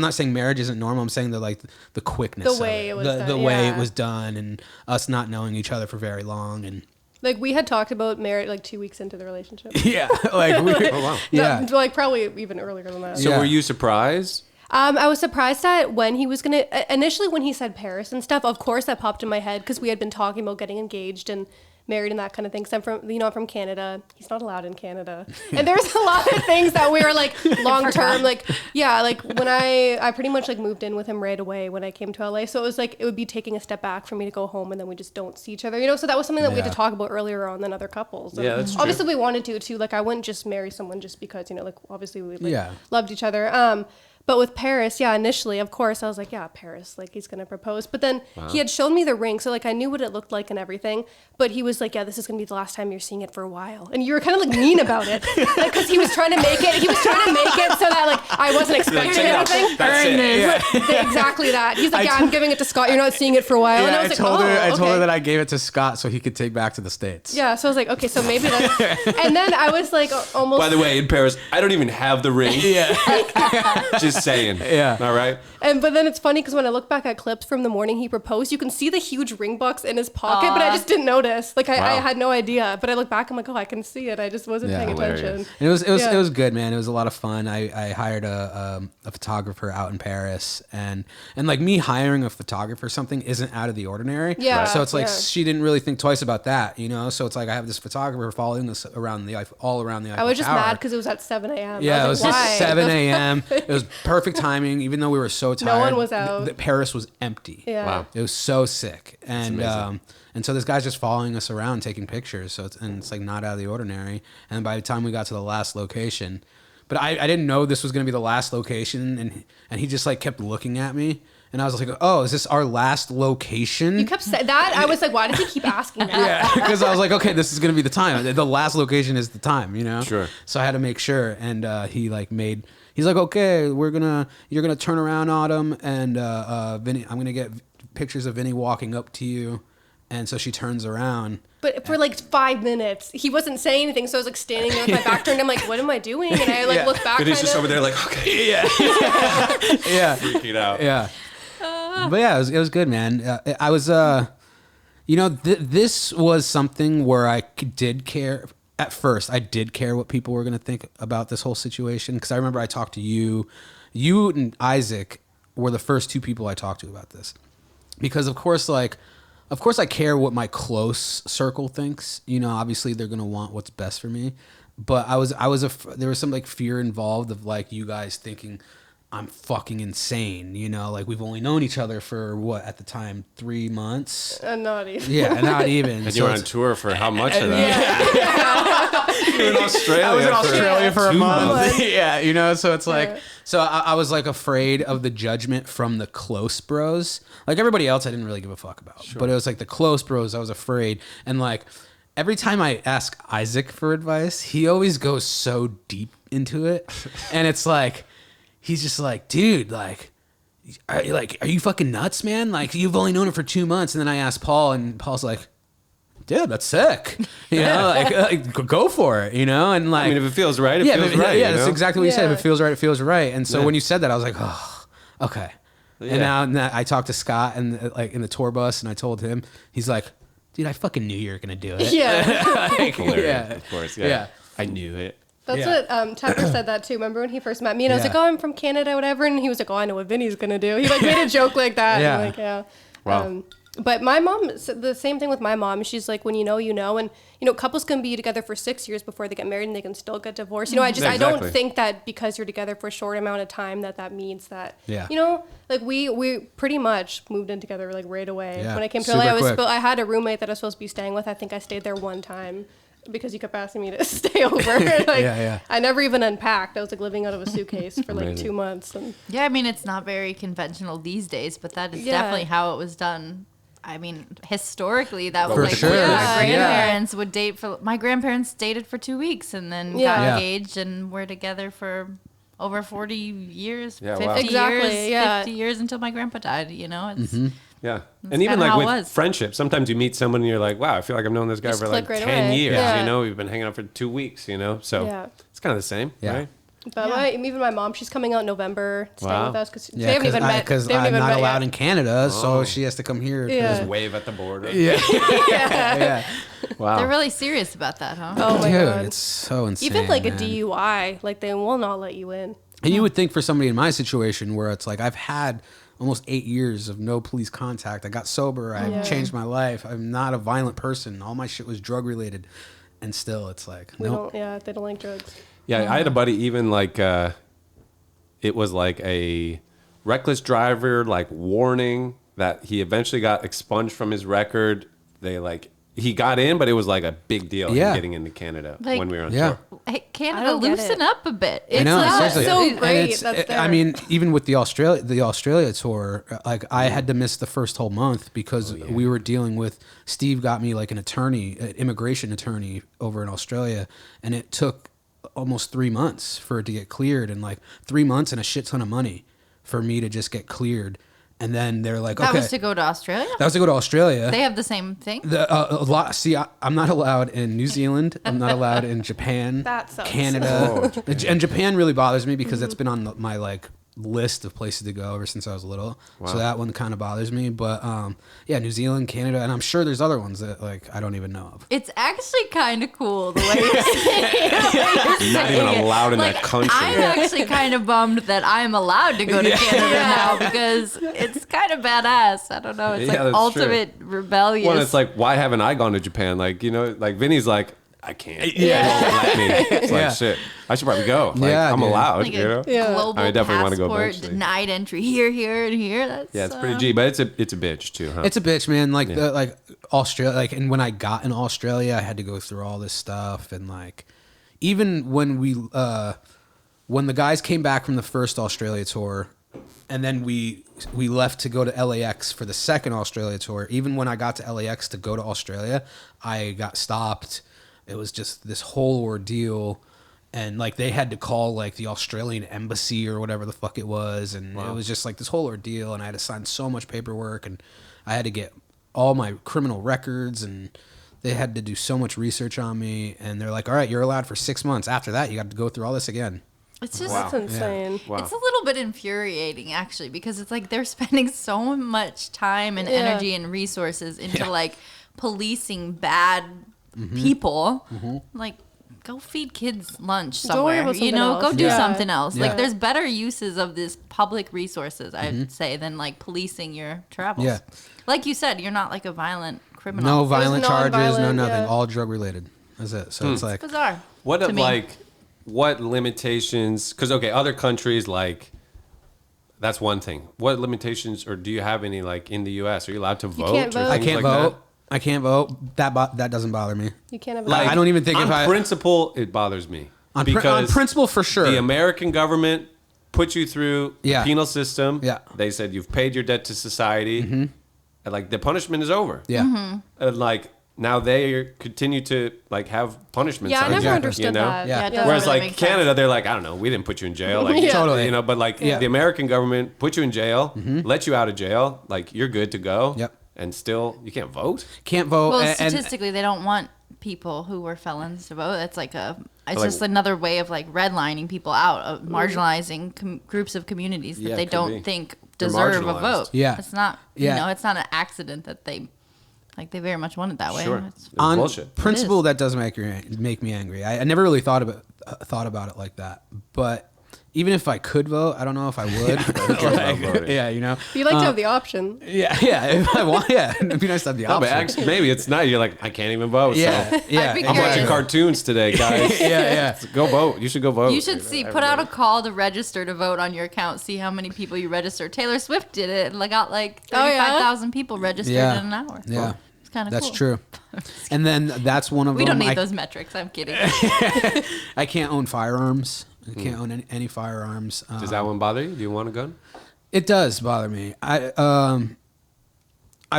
not saying marriage isn't normal. I'm saying the quickness, The way of it was done, the way yeah. it was done, and us not knowing each other for very long, and Like we had talked about marriage like 2 weeks into the relationship. Yeah, like we. Oh wow. Yeah. Like probably even earlier than that. So Yeah. were you surprised? I was surprised at when he was gonna initially when he said Paris and stuff. Of course, that popped in my head because we had been talking about getting engaged and married and that kind of thing. Cause I'm from I'm from Canada. He's not allowed in Canada, and there's a lot of things that we were like long term. Like like when I pretty much like moved in with him right away when I came to LA. So it was like it would be taking a step back for me to go home and then we just don't see each other. So that was something that we had to talk about earlier on than other couples. And Yeah, that's true. obviously we wanted to too. Like I wouldn't just marry someone just because like obviously we Yeah. loved each other. But with Paris, initially, of course, I was like, Paris, like he's going to propose. But then he had shown me the ring. So like I knew what it looked like and everything. But he was like, this is going to be the last time you're seeing it for a while. And you were kind of like mean about it. Like, cause he was trying to make it. He was trying to make it so that like I wasn't expecting anything. That's it. Yeah. Exactly that. He's like, I'm giving it to Scott. You're not seeing it for a while. And I was like, I told okay. her that I gave it to Scott so he could take back to the States. Yeah. So I was like, okay, so maybe that's. And then I was like almost. By the way, in Paris, I don't even have the ring. Yeah. Just saying. Yeah. All right. But then it's funny because when I look back at clips from the morning he proposed, you can see the huge ring box in his pocket, but I just didn't notice. Like I had no idea. But I look back, I'm like, I can see it. I just wasn't paying attention. Hilarious. And it was good, man. It was a lot of fun. I hired a photographer out in Paris, and like me hiring a photographer or something isn't out of the ordinary. Yeah. Right. So it's like she didn't really think twice about that, So it's like I have this photographer following us around the all around the Eiffel I was just Tower. mad because it was at 7 a.m. Yeah, it was like, just why? 7 a.m. It was perfect timing, even though we were so tired. No one was out. Paris was empty. Yeah. Wow. It was so sick, and amazing. and so this guy's just following us around, taking pictures. So it's like not out of the ordinary. And by the time we got to the last location, but I didn't know this was going to be the last location, and he just like kept looking at me, and I was like, oh, is this our last location? You kept saying that. I was like, why does he keep asking that? Yeah, because I was like, okay, this is gonna be the time. The last location is the time, Sure. So I had to make sure, and he's like, okay, you're gonna turn around, Autumn, and Vinny, I'm gonna get pictures of Vinny walking up to you, and so she turns around. But for like 5 minutes, he wasn't saying anything. So I was like standing there with my back turned. I'm like, what am I doing? And I like look back. But he's just over there like, okay. Yeah, yeah, Freaking out. yeah. But yeah, it was good, man. I was, this was something where I did care. At first, I did care what people were going to think about this whole situation, because I remember I talked to you. You and Isaac were the first two people I talked to about this, because of course I care what my close circle thinks. Obviously they're going to want what's best for me, but there was some like fear involved of like you guys thinking I'm fucking insane, like we've only known each other for what at the time 3 months. Not even. Yeah, not even. And you were on tour for how much of that? You were in Australia. I was in Australia for a 2 month. months. Yeah, so it's like, so I was like afraid of the judgment from the close bros. Like everybody else, I didn't really give a fuck about, but it was like the close bros, I was afraid. And like every time I ask Isaac for advice, he always goes so deep into it, and it's like. He's just like, dude, like, are you fucking nuts, man? Like, you've only known him for 2 months. And then I asked Paul, and Paul's like, dude, that's sick. Like, go for it, And like, I mean, if it feels right, it feels right. Yeah, that's exactly what you said. If Yeah. it feels right, it feels right. And so when you said that, I was like, oh, okay. Yeah. And now I talked to Scott and like in the tour bus, and I told him, he's like, dude, I fucking knew you were gonna do it. Yeah. Like, Hilarious, yeah, of course. yeah. I knew it. That's Yeah. what Tepper said that too. Remember when he first met me and I was Yeah. like, oh, I'm from Canada, whatever. And he was like, oh, I know what Vinny's going to do. He like made a joke like that. Yeah. And, like, yeah. Wow. But my mom, the same thing with my mom. She's like, when you know, you know. And, couples can be together for 6 years before they get married and they can still get divorced. I Exactly. don't think that because you're together for a short amount of time that means that, Yeah. like we pretty much moved in together like right away. Yeah. When I came to Super LA, quick. I had a roommate that I was supposed to be staying with. I think I stayed there one time because you kept asking me to stay over. Yeah. I never even unpacked. I was like living out of a suitcase for like Amazing. 2 months. And Yeah, I mean, it's not very conventional these days, but that is Yeah. definitely how it was done. I mean, historically, that was For like sure. my Yeah. grandparents would date for. My grandparents dated for 2 weeks and then Yeah. got Yeah. engaged and were together for over 40 years, Yeah, 50 wow. Exactly, years, yeah. 50 years until my grandpa died. It's Yeah. That's And even kinda like how it with was. friendship, sometimes you meet someone and you're like, wow, I feel like I've known this guy Just for like click right 10 away. years. Yeah. We've been hanging out for 2 weeks, So Yeah. it's kind of the same, Yeah. right? But even my mom, she's coming out in November, staying with us because they haven't even met. Because I'm not allowed in Canada, so she has to come here. Just wave at the border. Yeah. Wow. They're really serious about that, huh? Oh my Dude, god, it's so insane. even like man. a DUI, like they will not let you in. And you would think for somebody in my situation where it's like I've had almost 8 years of no police contact. I got sober. I changed my life. I'm not a violent person. All my shit was drug related, and still, it's like They don't like drugs. Yeah, I had a buddy even like it was like a reckless driver like warning that he eventually got expunged from his record. They like he got in, but it was like a big deal him getting into Canada Like, when we were on yeah. tour. Hey, I Canada, don't get loosen it. up a bit. I know, It's seriously. so And great it's- that's there. I mean, even with the Australia tour, like I had to miss the first whole month because we were dealing with Steve got me like an attorney, an immigration attorney over in Australia, and it took almost 3 months for it to get cleared, and like 3 months and a shit ton of money for me to just get cleared. And then they're like, That okay, was to go to Australia? that was to go to Australia. They have the same thing? A lot. See, I'm not allowed in New Zealand. I'm not allowed in Japan, That sucks. Canada, and Japan really bothers me because it's been on my like list of places to go ever since I was little. So that one kind of bothers me. But yeah, New Zealand, Canada, and I'm sure there's other ones that like I don't even know of. It's actually kind of cool the way you're saying Not even it. allowed in Like, that country. I'm actually kind of bummed that I'm allowed to go to Canada now because it's kind of badass. I don't know. It's Yeah, like that's ultimate rebellious. Well, it's like, why haven't I gone to Japan? Like, you know, like Vinny's like, I can't. Yeah. They won't let me. It's like, Yeah. shit, I should probably go. Like, Yeah, I'm dude. allowed, like you know? a global I definitely wanna go passport, eventually. denied entry here, here, and here. That's Yeah, it's pretty G, but it's a bitch too, huh? It's a bitch, man. Like like Australia, like, and when I got in Australia, I had to go through all this stuff, and like, even when when the guys came back from the first Australia tour, and then we left to go to LAX for the second Australia tour. Even when I got to LAX to go to Australia, I got stopped. It was just this whole ordeal. And like they had to call like the Australian embassy or whatever the fuck it was, and it was just like this whole ordeal. And I had to sign so much paperwork, and I had to get all my criminal records, and they had to do so much research on me. And they're like, "All right, you're allowed for 6 months. After that, you got to go through all this again." It's just That's insane. Wow. It's a little bit infuriating actually because it's like they're spending so much time and energy and resources into like policing bad people. Like go feed kids lunch Go worry somewhere. about You something know, else. go do Yeah. something else. Yeah. Like there's better uses of this public resources, I'd say, than like policing your travels. Yeah. Like you said, you're not like a violent criminal. No violent charges, no non-violent, nothing. yeah. All drug related. That's it. So it's like, Bizarre. What to of me. like what limitations? Because okay, other countries like that's one thing. What limitations, or do you have any like in the U.S.? Are you allowed to vote? can't or vote. I things can't like vote. that? I can't vote. That doesn't bother me. You can't have Like, I don't even think on if I- principle it bothers me On because principle, for sure. the American government put you through Yeah. the penal system. Yeah. They said you've paid your debt to society, and like the punishment is over. Yeah. And like now they continue to like have punishments. Yeah, I on never you, understood you know? that. Yeah. it doesn't Whereas really like make sense. Canada, they're like, I don't know, we didn't put you in jail. Like, Yeah. Totally. you know, but like Yeah. the American government put you in jail, let you out of jail, like you're good to go. Yep. And still, you can't vote. Can't vote. Well, and statistically, they don't want people who were felons to vote. It's like it's Like- just another way of like redlining people out, of marginalizing groups of communities that Yeah, they could don't be. think They're deserve a marginalized. vote. Yeah. It's not. Yeah. You know, it's not an accident that they very much want it that way. Sure. It's- It's on bullshit. principle, It that does make me angry. I never really thought about it like that. But even if I could vote, I don't know if I would. about voting? Yeah, you know. You like to have the option. Yeah, yeah. If I want, yeah, it'd be nice to have the No, but option. actually, maybe it's not. You're like, I can't even vote. Yeah, So yeah. I'd be I'm watching curious. cartoons today, guys. Yeah, yeah. Go vote. You should go vote. You should see. Put out a call to register to vote on your account. See how many people you register. Taylor Swift did it and got like Oh, yeah? 35,000 people registered Yeah. in an hour. Yeah. It's kind of That's cool. true. And then that's one of We them. don't need I, those metrics. I'm kidding. I can't own firearms. I can't own any firearms. Does that one bother you? Do you want a gun? It does bother me. I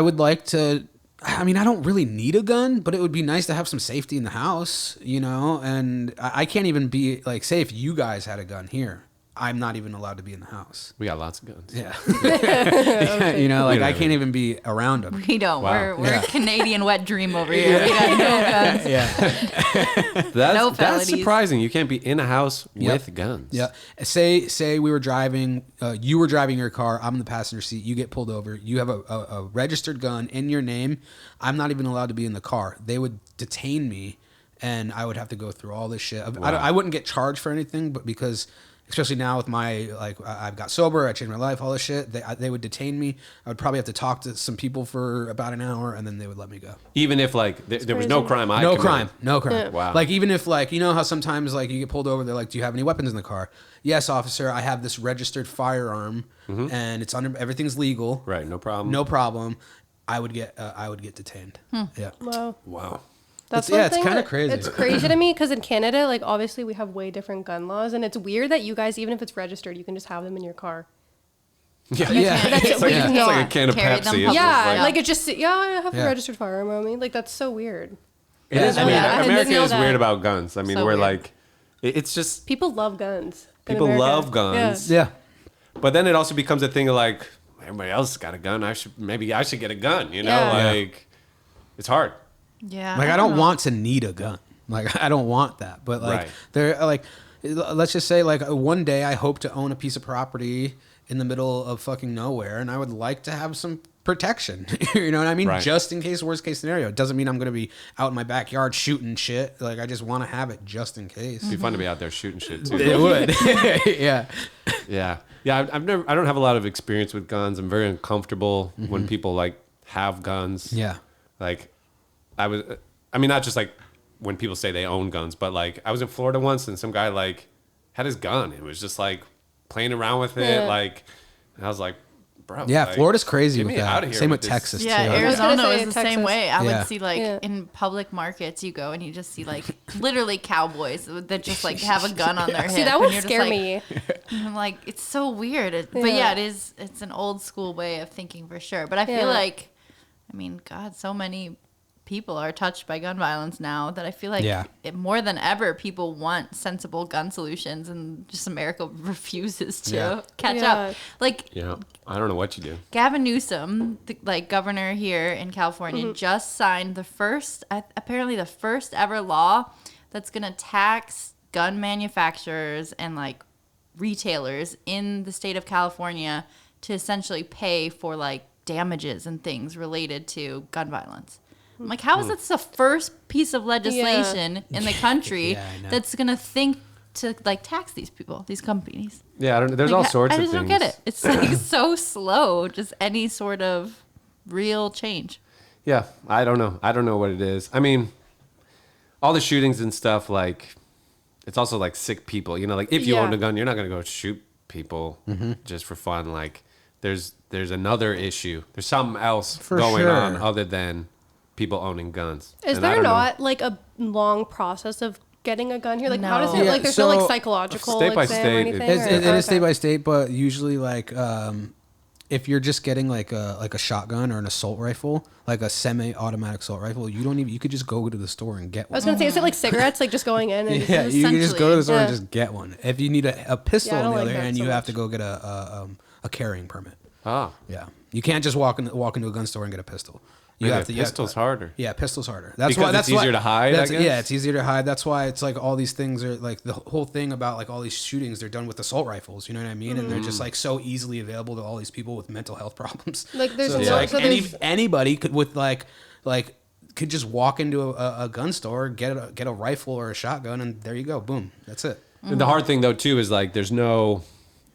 would like to. I mean, I don't really need a gun, but it would be nice to have some safety in the house, you know. And I can't even be like, say, if you guys had a gun here, I'm not even allowed to be in the house. We got lots of guns. Yeah. You know, like I can't even be around them. We don't. Wow. We're a Canadian wet dream over here. We got no guns. Yeah. That's felonies. surprising. You can't be in a house with guns. Yeah. Say we were driving, you were driving your car, I'm in the passenger seat, you get pulled over, you have a registered gun in your name. I'm not even allowed to be in the car. They would detain me and I would have to go through all this shit. Wow. I wouldn't get charged for anything, but because especially now with my, like, I've got sober, I changed my life, all this shit, they would detain me. I would probably have to talk to some people for about an hour, and then they would let me go. Even if, like, there was no crime I No committed. crime. No crime. Yeah. Wow. Like, even if, like, you know how sometimes, like, you get pulled over, they're like, do you have any weapons in the car? Yes, officer, I have this registered firearm, and it's under, everything's legal. Right, no problem. No problem. I would get detained. Yeah. Wow. It's That's one it's thing kind of that- crazy. It's crazy to me because in Canada, like obviously we have way different gun laws, and it's weird that you guys, even if it's registered, you can just have them in your car. Yeah. Yeah. That's It's like, weird. it's like a can of Carry them Pepsi. public. It's Yeah, just like it just I have Yeah. a registered firearm on me. Like that's so weird. It is Yeah. weird. Yeah, I didn't America know is that. weird about guns. I mean, So we're weird. like, it's just, People love guns. in people America. love guns. Yeah. But then it also becomes a thing of like, everybody else got a gun. I should get a gun. You know, Yeah. like it's hard. Yeah. Like I don't know. want to need a gun. Like I don't want that. But like Right. they're like, let's just say like one day I hope to own a piece of property in the middle of fucking nowhere, and I would like to have some protection. You know what I mean? Right. Just in case, worst case scenario. It doesn't mean I'm gonna be out in my backyard shooting shit. Like I just want to have it just in case. It'd be fun to be out there shooting shit too. It would. Yeah. Yeah, yeah. I don't have a lot of experience with guns. I'm very uncomfortable when people like have guns. Yeah. Like, I mean, not just like when people say they own guns, but like I was in Florida once and some guy like had his gun. It was just like playing around with it. Yeah. Like, and I was like, bro. Yeah, like, Florida's crazy get with me that. out of here Same with this. Texas Yeah, too. I was Arizona gonna say is the same Texas. way. I Yeah. would see like Yeah. in public markets, you go and you just see like literally cowboys that just like have a gun on their hip. See, that and would you're just scare like- me. And I'm like, it's so weird. But Yeah. yeah, it's an old school way of thinking for sure. But I feel Yeah. like, I mean, God, so many people are touched by gun violence now that I feel like Yeah. more than ever people want sensible gun solutions, and just America refuses to Yeah. catch Yeah. up. Like Yeah, I don't know what you do. Gavin Newsom, the governor here in California, just signed apparently the first ever law that's going to tax gun manufacturers and like retailers in the state of California to essentially pay for like damages and things related to gun violence. I'm like, how is that the first piece of legislation in the country Yeah, I know. that's going to think to like tax these people, these companies? Yeah, I don't. There's Like, all sorts I of just things. don't get it. It's like so slow. Just any sort of real change. Yeah, I don't know. I don't know what it is. I mean, all the shootings and stuff, like, it's also like sick people. You know, like if you Yeah. own a gun, you're not gonna go shoot people just for fun. Like, there's another issue. There's something else For going on sure. other than people owning guns. Is And I there don't know. not like a long process of getting a gun here? Like how does No. it Yeah, like there's no like so psychological state by exam state, or anything? It or- is state by state, but usually like if you're just getting like a shotgun or an assault rifle, like a semi-automatic assault rifle, you could just go to the store and get I was one. gonna say, is it like cigarettes? Like just going in and Yeah, you can just go to the store and Yeah. just get one. If you need a pistol Yeah, I on don't the like other that hand, so you have much. to go get a carrying permit. Ah, Yeah, you can't just walk into a gun store and get a pistol. You maybe have a to. pistol's harder. Yeah, pistol's harder. That's Because why. it's That's why, easier to hide, I that's- guess? Yeah, it's easier to hide. That's why it's like all these things are like the whole thing about like all these shootings. They're done with assault rifles. You know what I mean? And they're just like so easily available to all these people with mental health problems. Like, there's so it's no- like so there's- anybody could with like could just walk into a gun store, get a rifle or a shotgun, and there you go, boom, that's it. And the hard thing though too is like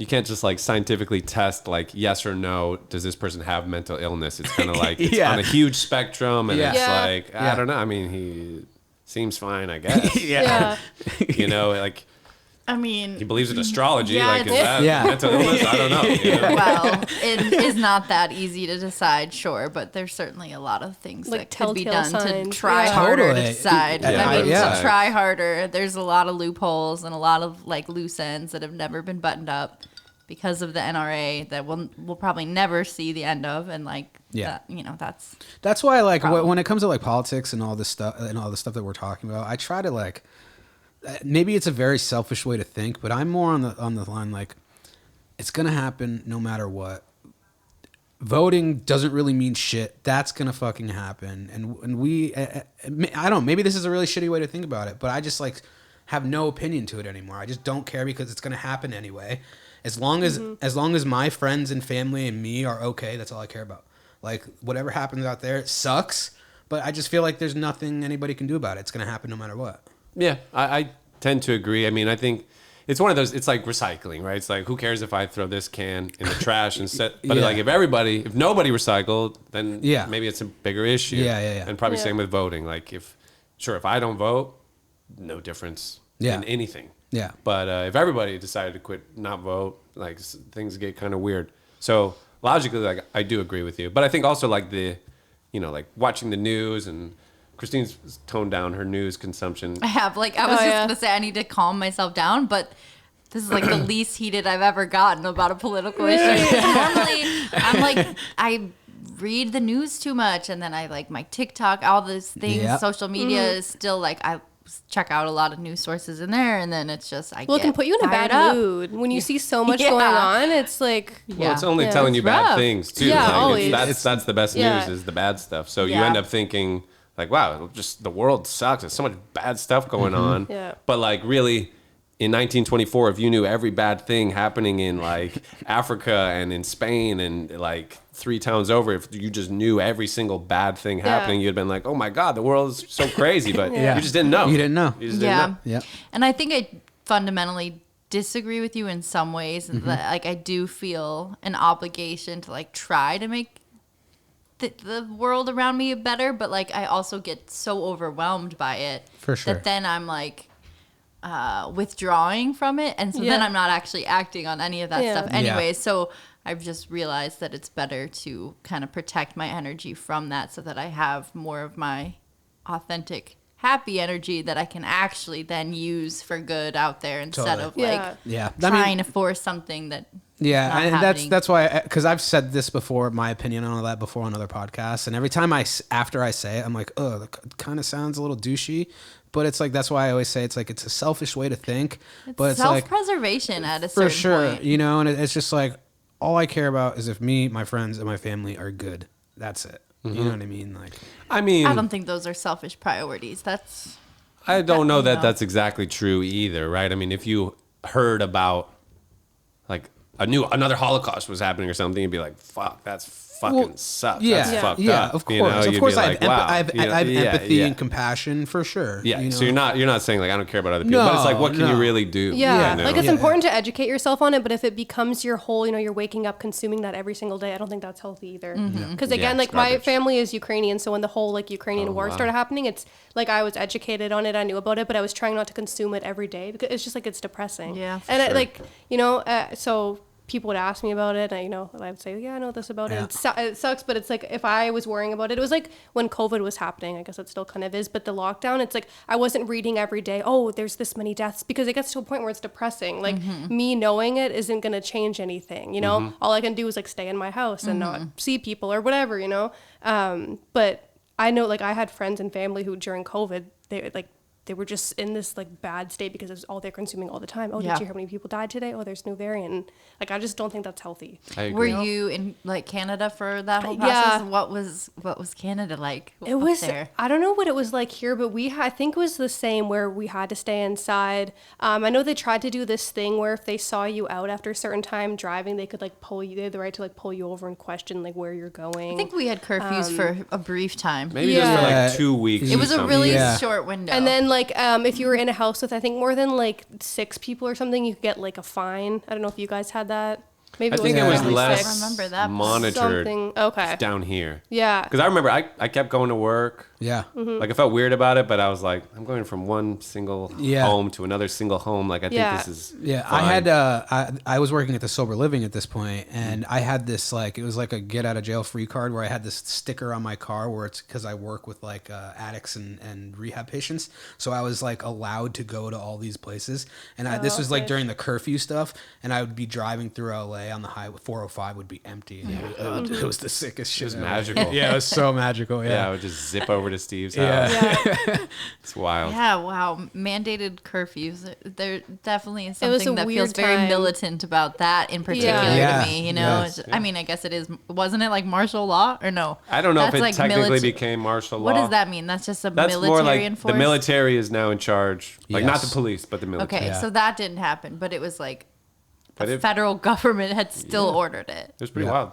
you can't just like scientifically test like yes or no. Does this person have mental illness? It's kind of like it's Yeah. on a huge spectrum, and Yeah. it's Yeah. like Yeah. I don't know. I mean, he seems fine, I guess. Yeah. You know, like I mean, he believes in astrology. Yeah, like is it's- that Yeah. mental illness? I don't know. You know? well, it is not that easy to decide, sure, but there's certainly a lot of things Like that could be telltale done to signs. try Yeah. harder to Totally. decide. Yeah. I mean, Yeah. to try harder, there's a lot of loopholes and a lot of like loose ends that have never been buttoned up because of the NRA that we'll probably never see the end of, and like Yeah. that, That's why, like, Problem. when it comes to like politics and all this stuff that we're talking about, I try to like, maybe it's a very selfish way to think, but I'm more on the line like it's gonna happen no matter what. Voting doesn't really mean shit. That's gonna fucking happen, and we I don't. Maybe this is a really shitty way to think about it, but I just like have no opinion to it anymore. I just don't care because it's gonna happen anyway. As long as my friends and family and me are okay, that's all I care about. Like whatever happens out there, it sucks, but I just feel like there's nothing anybody can do about it. It's gonna happen no matter what. Yeah, I tend to agree. I mean, I think it's one of those. It's like recycling, right? It's like who cares if I throw this can in the trash and set? But like if nobody recycled, then maybe it's a bigger issue. Yeah. And probably same with voting. Like if I don't vote, no difference in anything. Yeah. But if everybody decided to quit, not vote, like things get kind of weird. So logically, like I do agree with you. But I think also like like watching the news and Christine's toned down her news consumption. I have. Like, I was just going to say I need to calm myself down, but this is like the least heated I've ever gotten about a political issue. Normally, I'm like, I read the news too much, and then I like my TikTok, all those things. Yep. Social media is still like, I check out a lot of news sources in there, and then it's just, it can put you in a bad mood. When you see so much going on, it's like... Well, it's only telling you bad things, too. Yeah, like, always. That's the best news, is the bad stuff. So you end up thinking... Like, wow, just the world sucks. There's so much bad stuff going on. Yeah. But like really, in 1924, if you knew every bad thing happening in like Africa and in Spain and like 3 towns over, if you just knew every single bad thing happening, you'd been like, oh my God, the world is so crazy. But you just didn't know. You didn't know. You just didn't know. Yeah. And I think I fundamentally disagree with you in some ways. That like I do feel an obligation to like try to make the world around me better, but like I also get so overwhelmed by it that then I'm like withdrawing from it, and so then I'm not actually acting on any of that stuff anyway. So I've just realized that it's better to kind of protect my energy from that so that I have more of my authentic happy energy that I can actually then use for good out there instead of like trying to force something that and that's why, because I've said this before, my opinion on all that before on other podcasts, and every time after I say it, I'm like, oh, that kind of sounds a little douchey, but it's like, that's why I always say it's like, it's a selfish way to think, but it's self-preservation like, at a certain point. you know, and it's just like, all I care about is if me, my friends, and my family are good. That's it. You know what I mean? Like, I don't think those are selfish priorities. I don't know that that's exactly true either, right? I mean, if you heard about like another Holocaust was happening or something, you'd be like, fuck, that's fucking sucks. That's fucked up. Of course. You know, of course, like, I have empathy and compassion for sure. Yeah. You know? So you're not saying like I don't care about other people, but it's like, what can you really do? Yeah. You know? Like it's important to educate yourself on it, but if it becomes your whole, you're waking up consuming that every single day, I don't think that's healthy either. Because again, like my family is Ukrainian, so when the whole like Ukrainian war started happening, it's like I was educated on it, I knew about it, but I was trying not to consume it every day because it's just like it's depressing. Yeah. And so people would ask me about it, and I would say, I know this about it. It sucks, but it's like if I was worrying about it, it was like when COVID was happening. I guess it still kind of is, but the lockdown, it's like I wasn't reading every day, oh, there's this many deaths, because it gets to a point where it's depressing. Like me knowing it isn't going to change anything, all I can do is like stay in my house and not see people or whatever, but I know, like I had friends and family who during COVID, they were just in this like bad state because it's all they're consuming all the time. Oh, did you hear how many people died today? Oh, there's a new variant. And, like, I just don't think that's healthy. Were you in like Canada for that whole process? What was Canada like? It was there? I don't know what it was like here, but I think it was the same where we had to stay inside. I know they tried to do this thing where if they saw you out after a certain time driving, they could like pull you. They had the right to like pull you over and question like where you're going. I think we had curfews for a brief time. Maybe just for like 2 weeks. It was a really short window. And then like if you were in a house with I think more than like 6 people or something, you could get like a fine. I don't know if you guys had that. Maybe I think it was less I remember that. monitored down here. Yeah. Because I remember I kept going to work. Yeah. Like I felt weird about it, but I was like, I'm going from one single home to another single home. Like I think this is fine. I had I was working at the sober living at this point, and I had this like, it was like a get out of jail free card where I had this sticker on my car where it's because I work with like addicts and rehab patients, so I was like allowed to go to all these places, and this was like during the curfew stuff, and I would be driving through LA on the highway. 405 would be empty, and it was the sickest shit. It was magical. Yeah, it was so magical. I would just zip over over to Steve's house. Yeah. It's wild. Yeah, wow. Mandated curfews. There definitely is It was something a that feels weird very time. militant about that in particular Yeah. to me. You know, Yes. I mean, I guess it is. Wasn't it like martial law or no? I don't know That's if it like technically became martial law. What does that mean? That's just a That's military more like enforced? the military is now in charge. Like not the Yes. police, but the military. Okay, Yeah. so that didn't happen, but it was like But the it federal government had still ordered it. was pretty Yeah. wild.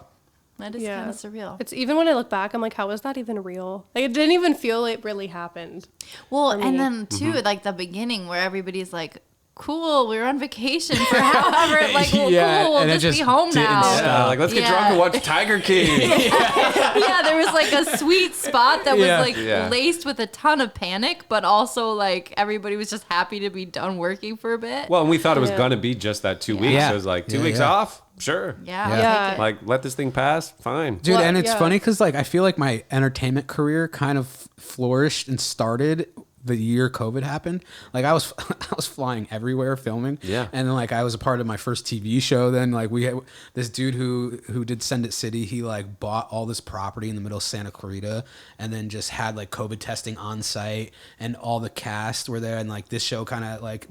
That is kind of surreal. It's even when I look back, I'm like, how is that even real? Like, it didn't even feel it really happened. Well, for me. and then too, like the beginning where everybody's like, "Cool, we're on vacation for however." Like, well, Yeah, cool, we'll and it just be just home didn't now. stop. Yeah, like let's get Yeah. drunk and watch Tiger King. Yeah, there was like a sweet spot that was Yeah. like Yeah. laced with a ton of panic, but also like everybody was just happy to be done working for a bit. Well, and we thought it was Yeah. gonna be just that 2 weeks. Yeah. It was like 2 Yeah, weeks yeah. off. Sure. yeah, Yeah. I'll take it. Like let this thing pass. Fine. Dude, Well, and it's yeah. funny because like I feel like my entertainment career kind of flourished and started the year COVID happened. Like I was I was flying everywhere filming. Yeah. And then like I was a part of my first TV show. Then like we had this dude who did Send It City. He like bought all this property in the middle of Santa Clarita and then just had like COVID testing on site and all the cast were there and like this show kind of like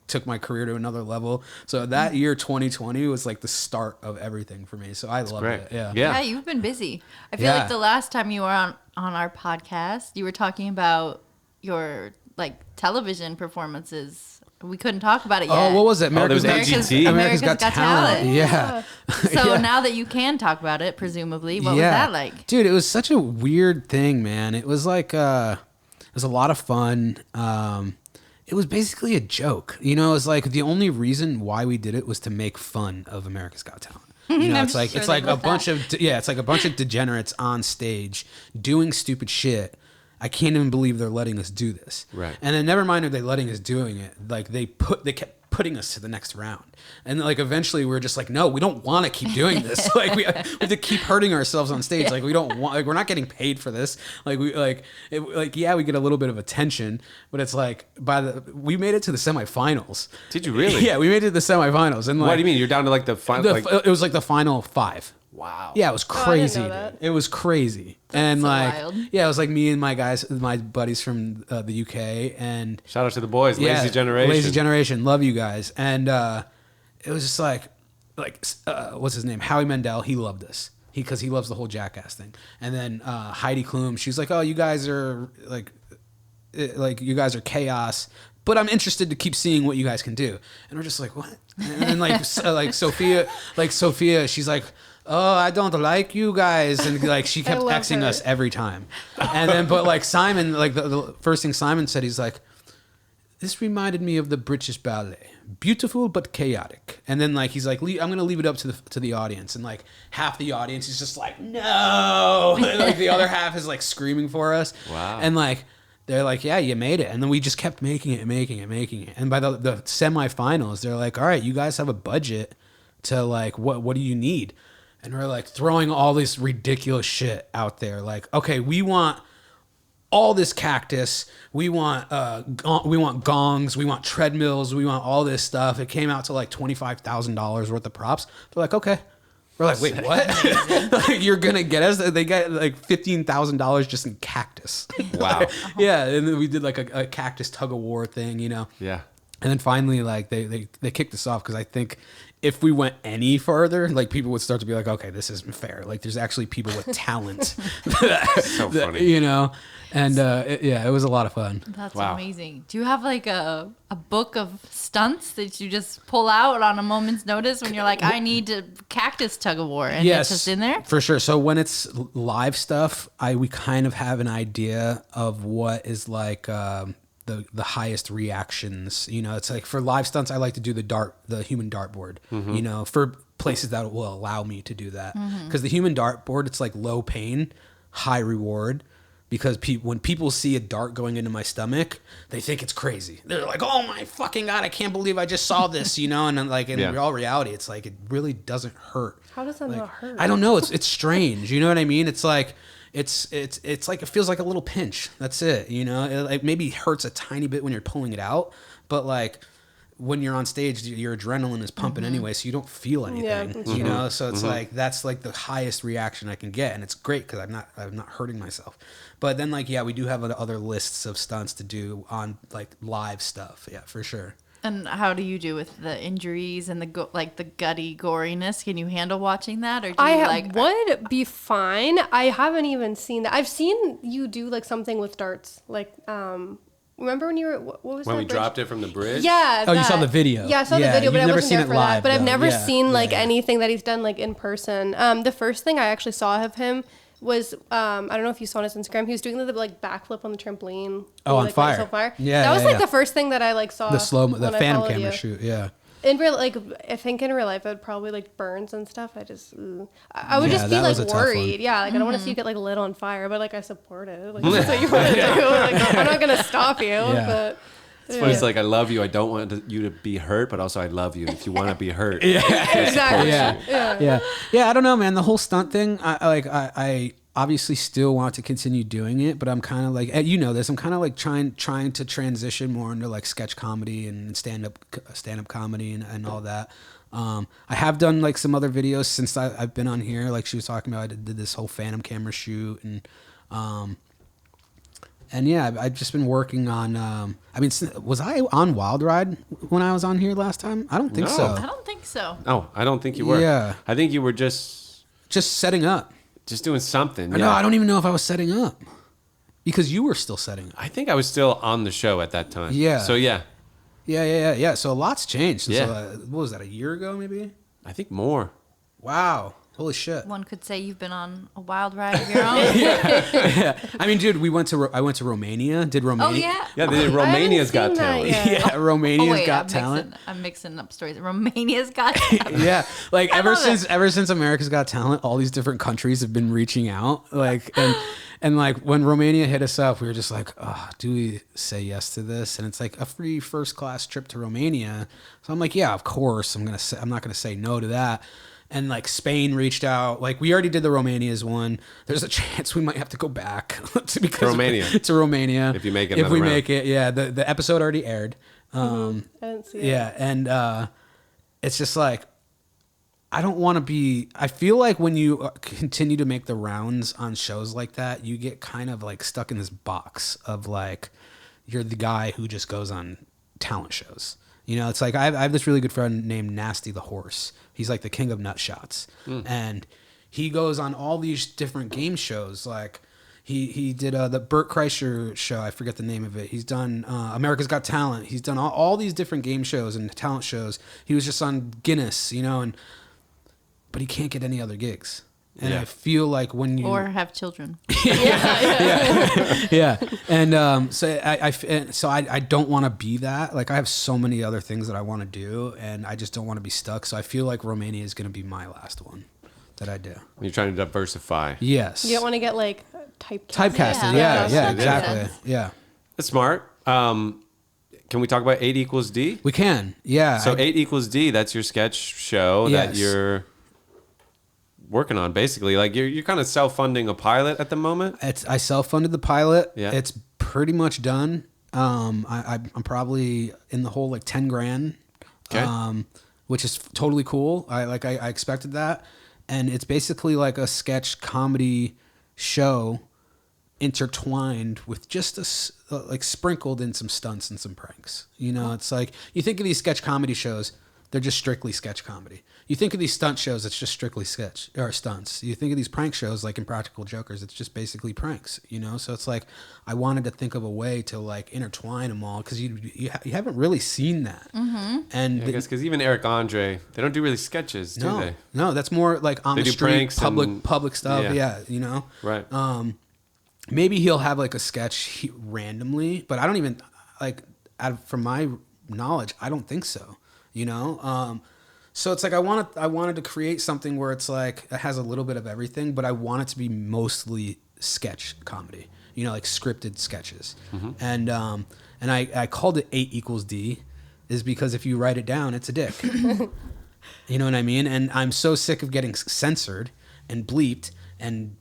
took my career to another level. So that year 2020 was like the start of everything for me. So I loved great. it. Yeah. Yeah, you've been busy. I feel Yeah. like the last time you were on our podcast, you were talking about your like television performances. We couldn't talk about it yet. Oh, what was it? there was AGT? America's Got Talent. Yeah. So Yeah. now that you can talk about it, presumably, what was that like? Dude, it was such a weird thing, man. It was like it was a lot of fun. It was basically a joke. You know, it's like the only reason why we did it was to make fun of America's Got Talent. You know, I'm it's like sure it's they like a love bunch that. of it's like a bunch of degenerates on stage doing stupid shit. I can't even believe they're letting us do this. Right. And then never mind are they letting us doing it. Like they kept putting us to the next round. And like eventually we were just like, no, we don't want to keep doing this. Like we have to keep hurting ourselves on stage. Like we don't want, like we're not getting paid for this. Like we yeah, we get a little bit of attention, but it's like we made it to the semifinals. Did you really? Yeah, we made it to the semifinals. And like, What do you mean? You're down to like the final. it was like the final 5. Wow. Yeah, it was I didn't crazy. know that. Dude. It was crazy. And so like, wild. yeah, it was like me and my buddies from the UK and Shout out to the boys. yeah, Lazy Generation. Lazy Generation. Love you guys. And it was just like what's his name? Howie Mandel. He loved us. Because he loves the whole Jackass thing. And then Heidi Klum. She's like, oh, you guys are you guys are chaos. But I'm interested to keep seeing what you guys can do. And we're just like, what? And then like Sophia, she's like, oh, I don't like you guys. And like she kept love Xing her. us every time. And then, but like Simon, like the first thing Simon said, he's like, this reminded me of the British Ballet. Beautiful but chaotic. And then like he's like, I'm gonna leave it up to the audience. And like half the audience is just like, no. And like the other half is like screaming for us. Wow. And like they're like, yeah, you made it. And then we just kept making it. And by the semifinals, they're like, all right, you guys have a budget to like, what do you need? And we're like throwing all this ridiculous shit out there. Like, okay, we want all this cactus. We want gongs. We want treadmills. We want all this stuff. It came out to like $25,000 worth of props. They're like, okay. We're like, wait, what? Like, you're gonna get us? They got like $15,000 just in cactus. Wow. Yeah, and then we did like a cactus tug of war thing, you know. Yeah. And then finally, like they kicked us off because I think if we went any further, like people would start to be like, okay, this isn't fair. Like there's actually people with talent. So funny. You know. And it was a lot of fun. That's Wow. amazing. Do you have like a book of stunts that you just pull out on a moment's notice when you're like, I need a cactus tug of war, and it's just in there? For sure. So when it's live stuff, we kind of have an idea of what is like the highest reactions. You know, it's like for live stunts, I like to do the human dartboard. You know, for places that will allow me to do that, because the human dartboard, it's like low pain, high reward. Because when people see a dart going into my stomach, they think it's crazy. They're like, "Oh my fucking god, I can't believe I just saw this," you know. And then, like in all reality, it's like it really doesn't hurt. How does that not hurt? I don't know. It's strange. You know what I mean? It's like it's like it feels like a little pinch. That's it. You know, it like maybe hurts a tiny bit when you're pulling it out, but like when you're on stage, your adrenaline is pumping anyway, so you don't feel anything, you know? So it's like, that's like the highest reaction I can get. And it's great because I'm not hurting myself. But then like, yeah, we do have other lists of stunts to do on like live stuff. Yeah, for sure. And how do you do with the injuries and the gutty goriness? Can you handle watching that, or do you would be fine. I haven't even seen that. I've seen you do like something with darts. Like, remember when you were what was when that we bridge? dropped it from the bridge? Yeah. Oh, you saw the video. Yeah, I saw the video, but I wasn't there for that. But I've never seen like anything that he's done like in person. The first thing I actually saw of him was I don't know if you saw on his Instagram. He was doing the like backflip on the trampoline. Oh, on like, fire! Yeah, that was like the first thing that I like saw. The phantom camera shoot. Yeah. In real, like I think in real life, it would probably like burns and stuff. I would just be like worried. Yeah, like I don't want to see you get like lit on fire, but like I support it. Like that's what you want to do. Like, I'm not gonna stop you, but. It's funny. It's like I love you. I don't want you to be hurt, but also I love you. If you want to be hurt, exactly. Yeah. I don't know, man. The whole stunt thing. I obviously still want to continue doing it, but I'm kind of like, you know this. I'm kind of like trying to transition more into like sketch comedy and stand up comedy and all that. I have done like some other videos since I've been on here. Like she was talking about, I did this whole phantom camera shoot and yeah, I've just been working on. I mean, was I on Wild Ride when I was on here last time? I don't think so. I don't think so. Oh, I don't think you were. Yeah, I think you were just setting up, just doing something. No, I don't even know if I was setting up because you were still setting up. I think I was still on the show at that time. Yeah. So yeah. Yeah. So a lot's changed. Yeah. So, what was that? A year ago, maybe? I think more. Wow. Holy shit. One could say you've been on a wild ride of your own. Yeah. I mean, dude, I went to Romania. Did Romania? Oh, yeah. Yeah, they did Romania's Got Talent. Yeah, Romania's Got Talent. I'm mixing up stories. Romania's Got Talent. Yeah. Like ever since America's Got Talent, all these different countries have been reaching out. Like and like when Romania hit us up, we were just like, oh, do we say yes to this? And it's like a free first class trip to Romania. So I'm like, yeah, of course. I'm not gonna say no to that. And like Spain reached out. Like we already did the Romania's one. There's a chance we might have to go back to Romania. If you make it, make it, yeah. The episode already aired. I didn't see it. Yeah, and it's just like I don't want to be. I feel like when you continue to make the rounds on shows like that, you get kind of like stuck in this box of like you're the guy who just goes on talent shows. You know, it's like I have this really good friend named Nasty the Horse. He's like the king of nut shots. And he goes on all these different game shows. Like he did the Burt Kreischer show. I forget the name of it. He's done America's Got Talent. He's done all these different game shows and talent shows. He was just on Guinness, you know, but he can't get any other gigs. And I feel like when you or have children, yeah. And so I don't want to be that. Like I have so many other things that I want to do, and I just don't want to be stuck. So I feel like Romania is going to be my last one that I do. You're trying to diversify. Yes. You don't want to get like typecasted. Typecasted. Yeah, exactly. Yeah. That's smart. Can we talk about 8 equals D? We can. Yeah. So 8 equals D. That's your sketch show that you're working on, basically. Like you're kind of self-funding a pilot at the moment. I self-funded the pilot. Yeah. It's pretty much done. I'm probably in the hole like 10 grand. Okay. Which is totally cool. I expected that. And it's basically like a sketch comedy show intertwined with just like sprinkled in some stunts and some pranks. You know, it's like you think of these sketch comedy shows, they're just strictly sketch comedy. You think of these stunt shows, it's just strictly sketch or stunts. You think of these prank shows like Impractical Jokers, it's just basically pranks, you know? So it's like I wanted to think of a way to like intertwine them all because you haven't really seen that. Mm-hmm. And I guess because even Eric Andre, they don't do really sketches, do they? No, that's more like on the street, public stuff. Yeah, you know? Right. Maybe he'll have like a sketch randomly, but I don't even like from my knowledge, I don't think so. You know, so it's like I wanted to create something where it's like it has a little bit of everything, but I want it to be mostly sketch comedy. You know, like scripted sketches. Mm-hmm. And I called it 8 equals D, is because if you write it down, it's a dick. You know what I mean? And I'm so sick of getting censored and bleeped and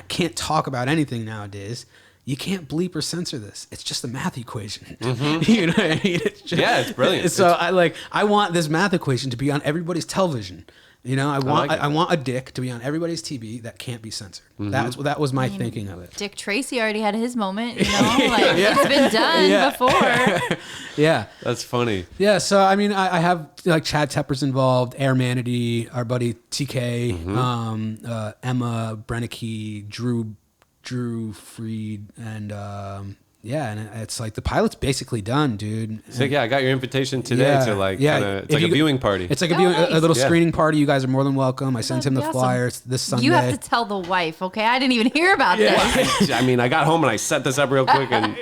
can't talk about anything nowadays. you can't bleep or censor this. It's just a math equation. You know what I mean? It's brilliant. So I want this math equation to be on everybody's television. You know, I want a dick to be on everybody's TV that can't be censored. That was my thinking of it. Dick Tracy already had his moment, you know, like it's been done before. Yeah, that's funny. Yeah, so I mean, I have like Chad Tepper's involved, Air Manatee, our buddy TK, Emma Brennicky, Drew Freed, and yeah, and it's like the pilot's basically done, dude. So I got your invitation today to it's like a viewing party. It's like a little screening party. You guys are more than welcome. I sent him the flyers this Sunday. You have to tell the wife, okay? I didn't even hear about this. I mean, I got home and I set this up real quick, and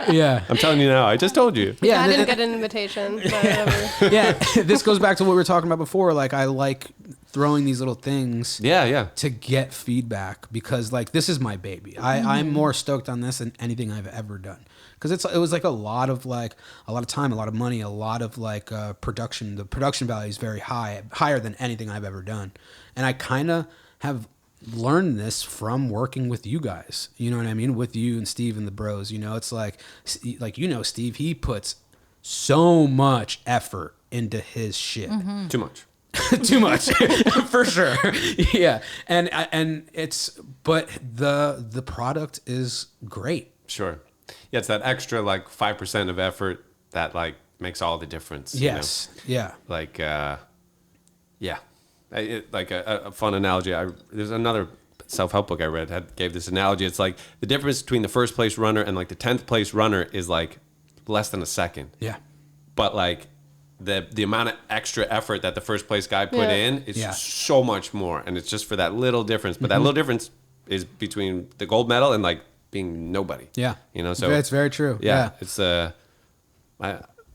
I'm telling you now, I just told you. Yeah, I didn't get an invitation. Yeah, this goes back to what we were talking about before. Like, I like throwing these little things to get feedback, because like this is my baby. I'm more stoked on this than anything I've ever done, because it was like a lot of time, a lot of money, a lot of like production. The production value is very higher than anything I've ever done, and I kind of have learned this from working with you guys. You know what I mean? With you and Steve and the bros. You know, it's like you know, Steve, he puts so much effort into his shit. Too much. Too much. For sure. Yeah. And but the product is great. Sure. Yeah, it's that extra like 5% of effort that like makes all the difference. Yes. You know? Yeah. Like like a fun analogy. There's another self-help book I read gave this analogy. It's like the difference between the first place runner and like the 10th place runner is like less than a second. Yeah. But like the amount of extra effort that the first place guy put in is so much more, and it's just for that little difference. But that little difference is between the gold medal and like being nobody. Yeah, you know. So it's very true. Yeah. It's I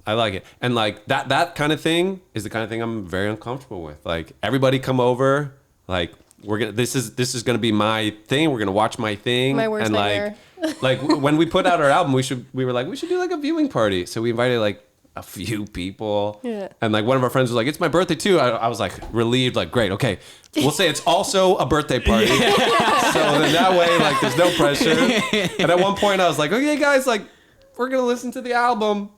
like it, and like that kind of thing is the kind of thing I'm very uncomfortable with. Like everybody come over, like this is gonna be my thing. We're gonna watch my thing. My worst and nightmare. like when we put out our album, we were like we should do like a viewing party. So we invited like a few people, and like one of our friends was like, it's my birthday too. I was like relieved, like great, okay, we'll say it's also a birthday party. So then that way like there's no pressure. And at one point I was like, okay guys, like we're gonna listen to the album,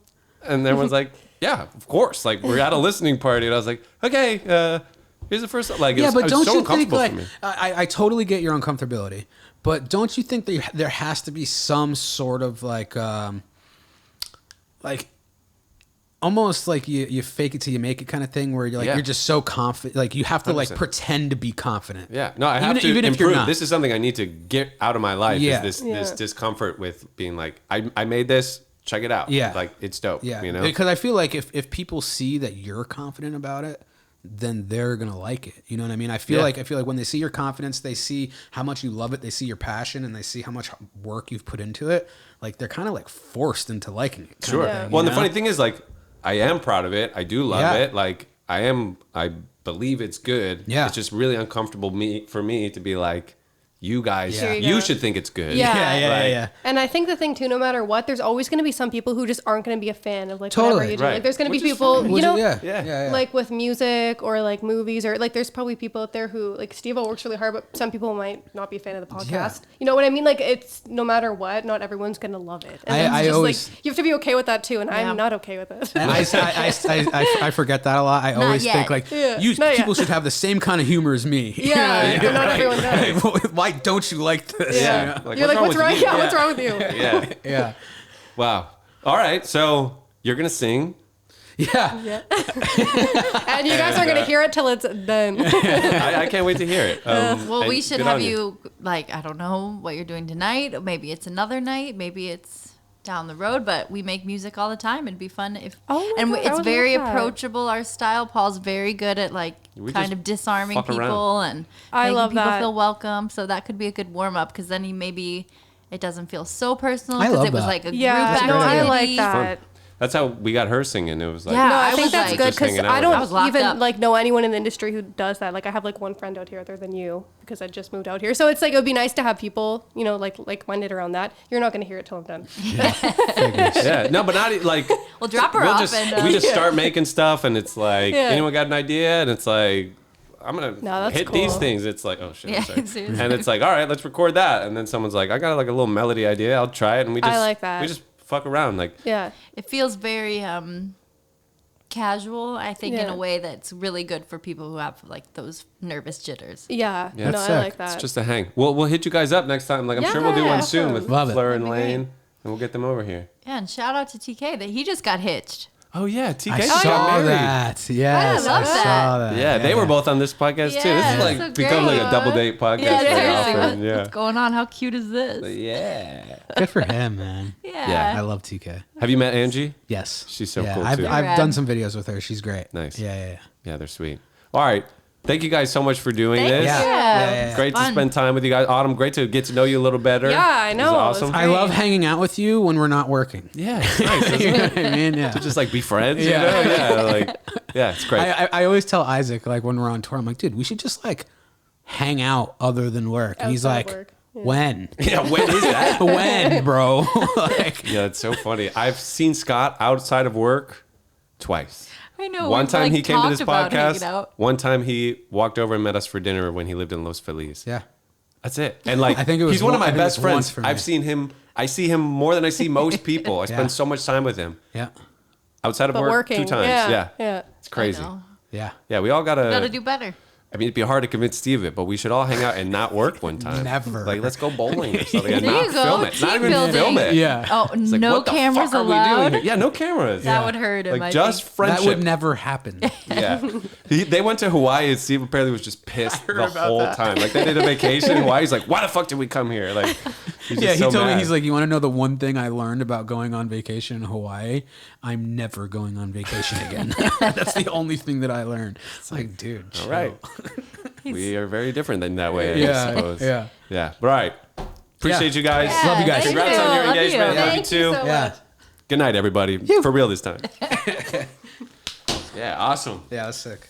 and everyone's like, yeah, of course, like we're at a listening party. And I was like, okay, here's the first, like but don't you think like for me. I totally get your uncomfortability, but don't you think that there has to be some sort of like almost like you fake it till you make it kind of thing, where you're like you're just so confident, like you have to 100%. Like pretend to be confident. Yeah, no, I have to even improve. If you're not. This is something I need to get out of my life. Yeah. Is this discomfort with being like, I made this. Check it out. Yeah, like it's dope. Yeah, you know, because I feel like if people see that you're confident about it, then they're gonna like it. You know what I mean? I feel like when they see your confidence, they see how much you love it, they see your passion, and they see how much work you've put into it. Like they're kind of like forced into liking it. Sure. Yeah. Well, and the funny thing is, like, I am proud of it. I do love it. Like, I believe it's good. Yeah. It's just really uncomfortable for me to be like, you guys, you should think it's good. Yeah. And I think the thing too, no matter what, there's always going to be some people who just aren't going to be a fan of like Totally. whatever you do. Right. Like there's going to be Which is people, fine. you know, Yeah. like with music or like movies, or like there's probably people out there who like Steve-O works really hard, but some people might not be a fan of the podcast. Yeah. You know what I mean? Like it's no matter what, not everyone's going to love it. And I just always, like you have to be okay with that too, and I'm not okay with it. and I forget that a lot. I always think like people should have the same kind of humor as me. Yeah, but not everyone does. Why don't you like this? Yeah. Like, You're like, what's wrong? Yeah, what's wrong with you? Yeah. Wow. All right. So you're gonna sing. Yeah. And you guys are going to hear it till it's done. I can't wait to hear it. Well, we should have you, like, I don't know what you're doing tonight. Maybe it's another night. Maybe it's down the road. But we make music all the time. It'd be fun if. It's very approachable. Our style. Paul's very good at like kind of disarming people and making people feel welcome. So that could be a good warm up, because then maybe it doesn't feel so personal, because it was like a group activity. I like that. That's how we got her singing. It was like, No, I think that's good, because I don't even like know anyone in the industry who does that. Like I have like one friend out here other than you, because I just moved out here. So it's like it would be nice to have people, you know, like minded around that. You're not going to hear it till I'm done. Yeah, no, but not like. We'll drop her off. We just start making stuff, and it's like, anyone got an idea? And it's like, I'm gonna that's hit cool. these things. It's like, oh shit. Yeah, Sorry. seriously. And it's like, all right, let's record that. And then someone's like, I got like a little melody idea. I'll try it. And we just I like that. We just fuck around. Like, Yeah. It feels very casual, I think, in Yeah. a way that's really good for people who have like those nervous jitters. Yeah. Yeah. No, That's I sick. like that. it's just a hang. We'll hit you guys up next time. Like, I'm sure we'll do one Yeah. soon with Love it. Fleur and That'd be Lane. great. And we'll get them over here. Yeah, and shout out to TK that he just got hitched. Oh, yeah. TK I just saw got married. that. Yes, I love I saw that. that. Yeah, they were both on this podcast too. This Yeah, is like so become like great. a double date podcast. Yeah, very seriously. often. Yeah. What's going on? How cute is this? Yeah. Good for him, man. Yeah. I love TK. Have you met Angie? Yes, She's so yeah, cool, I've, too. I've Rad. done some videos with her. She's great. Nice. Yeah. Yeah, they're sweet. All right. Thank you guys so much for doing Thank this. you. Yeah. Great to Fun. spend time with you guys. Autumn, great to get to know you a little better. Yeah, I This know. is It awesome. was I love hanging out with you when we're not working. Yeah, it's nice. Isn't You know it? what I mean? Yeah. To just like be friends, Yeah. you know? Yeah, like, yeah, it's great. I always tell Isaac, like when we're on tour, I'm like, dude, we should just like hang out other than work. And he's Outside like, work. Yeah. when? Yeah, when is that? When, bro? Like, Yeah, it's so funny. I've seen Scott outside of work twice. I know. One we've, time like, he came to this talked about hanging podcast. out. One time he walked over and met us for dinner when he lived in Los Feliz. yeah. That's it. And like, I think it was he's one of one- my I think best it was once friends. for me. I've seen him. I see him more than I see most people. I spend Yeah. so much time with him Yeah. outside of But work working. 2 times. Yeah. It's crazy. I know. Yeah. Yeah, we all Gotta do better. I mean, it'd be hard to convince Steve of it, but we should all hang out and not work one time. Never. Like, let's go bowling or something and There not you go, film it. Not team even building. film it. Yeah. Oh, It's like, no what the cameras fuck are we doing allowed. here? Yeah, no cameras. That would hurt him. Like, I just think. friendship. That would never happen. Yeah. They went to Hawaii and Steve apparently was just pissed the whole time. Like, they did a vacation in Hawaii. He's like, why the fuck did we come here? Like, he's Yeah, just he so told mad. me, he's like, you want to know the one thing I learned about going on vacation in Hawaii? I'm never going on vacation again. That's the only thing that I learned. It's like, dude, all right. We are very different in that way, I Yeah, suppose. yeah. Yeah. But all right. Appreciate you guys. Yeah, Love you guys. thank Congrats you. on your Love you. engagement. Love you Thank too. you so Yeah. much. Good night, everybody. For real this time. Yeah, awesome. Yeah, that's sick.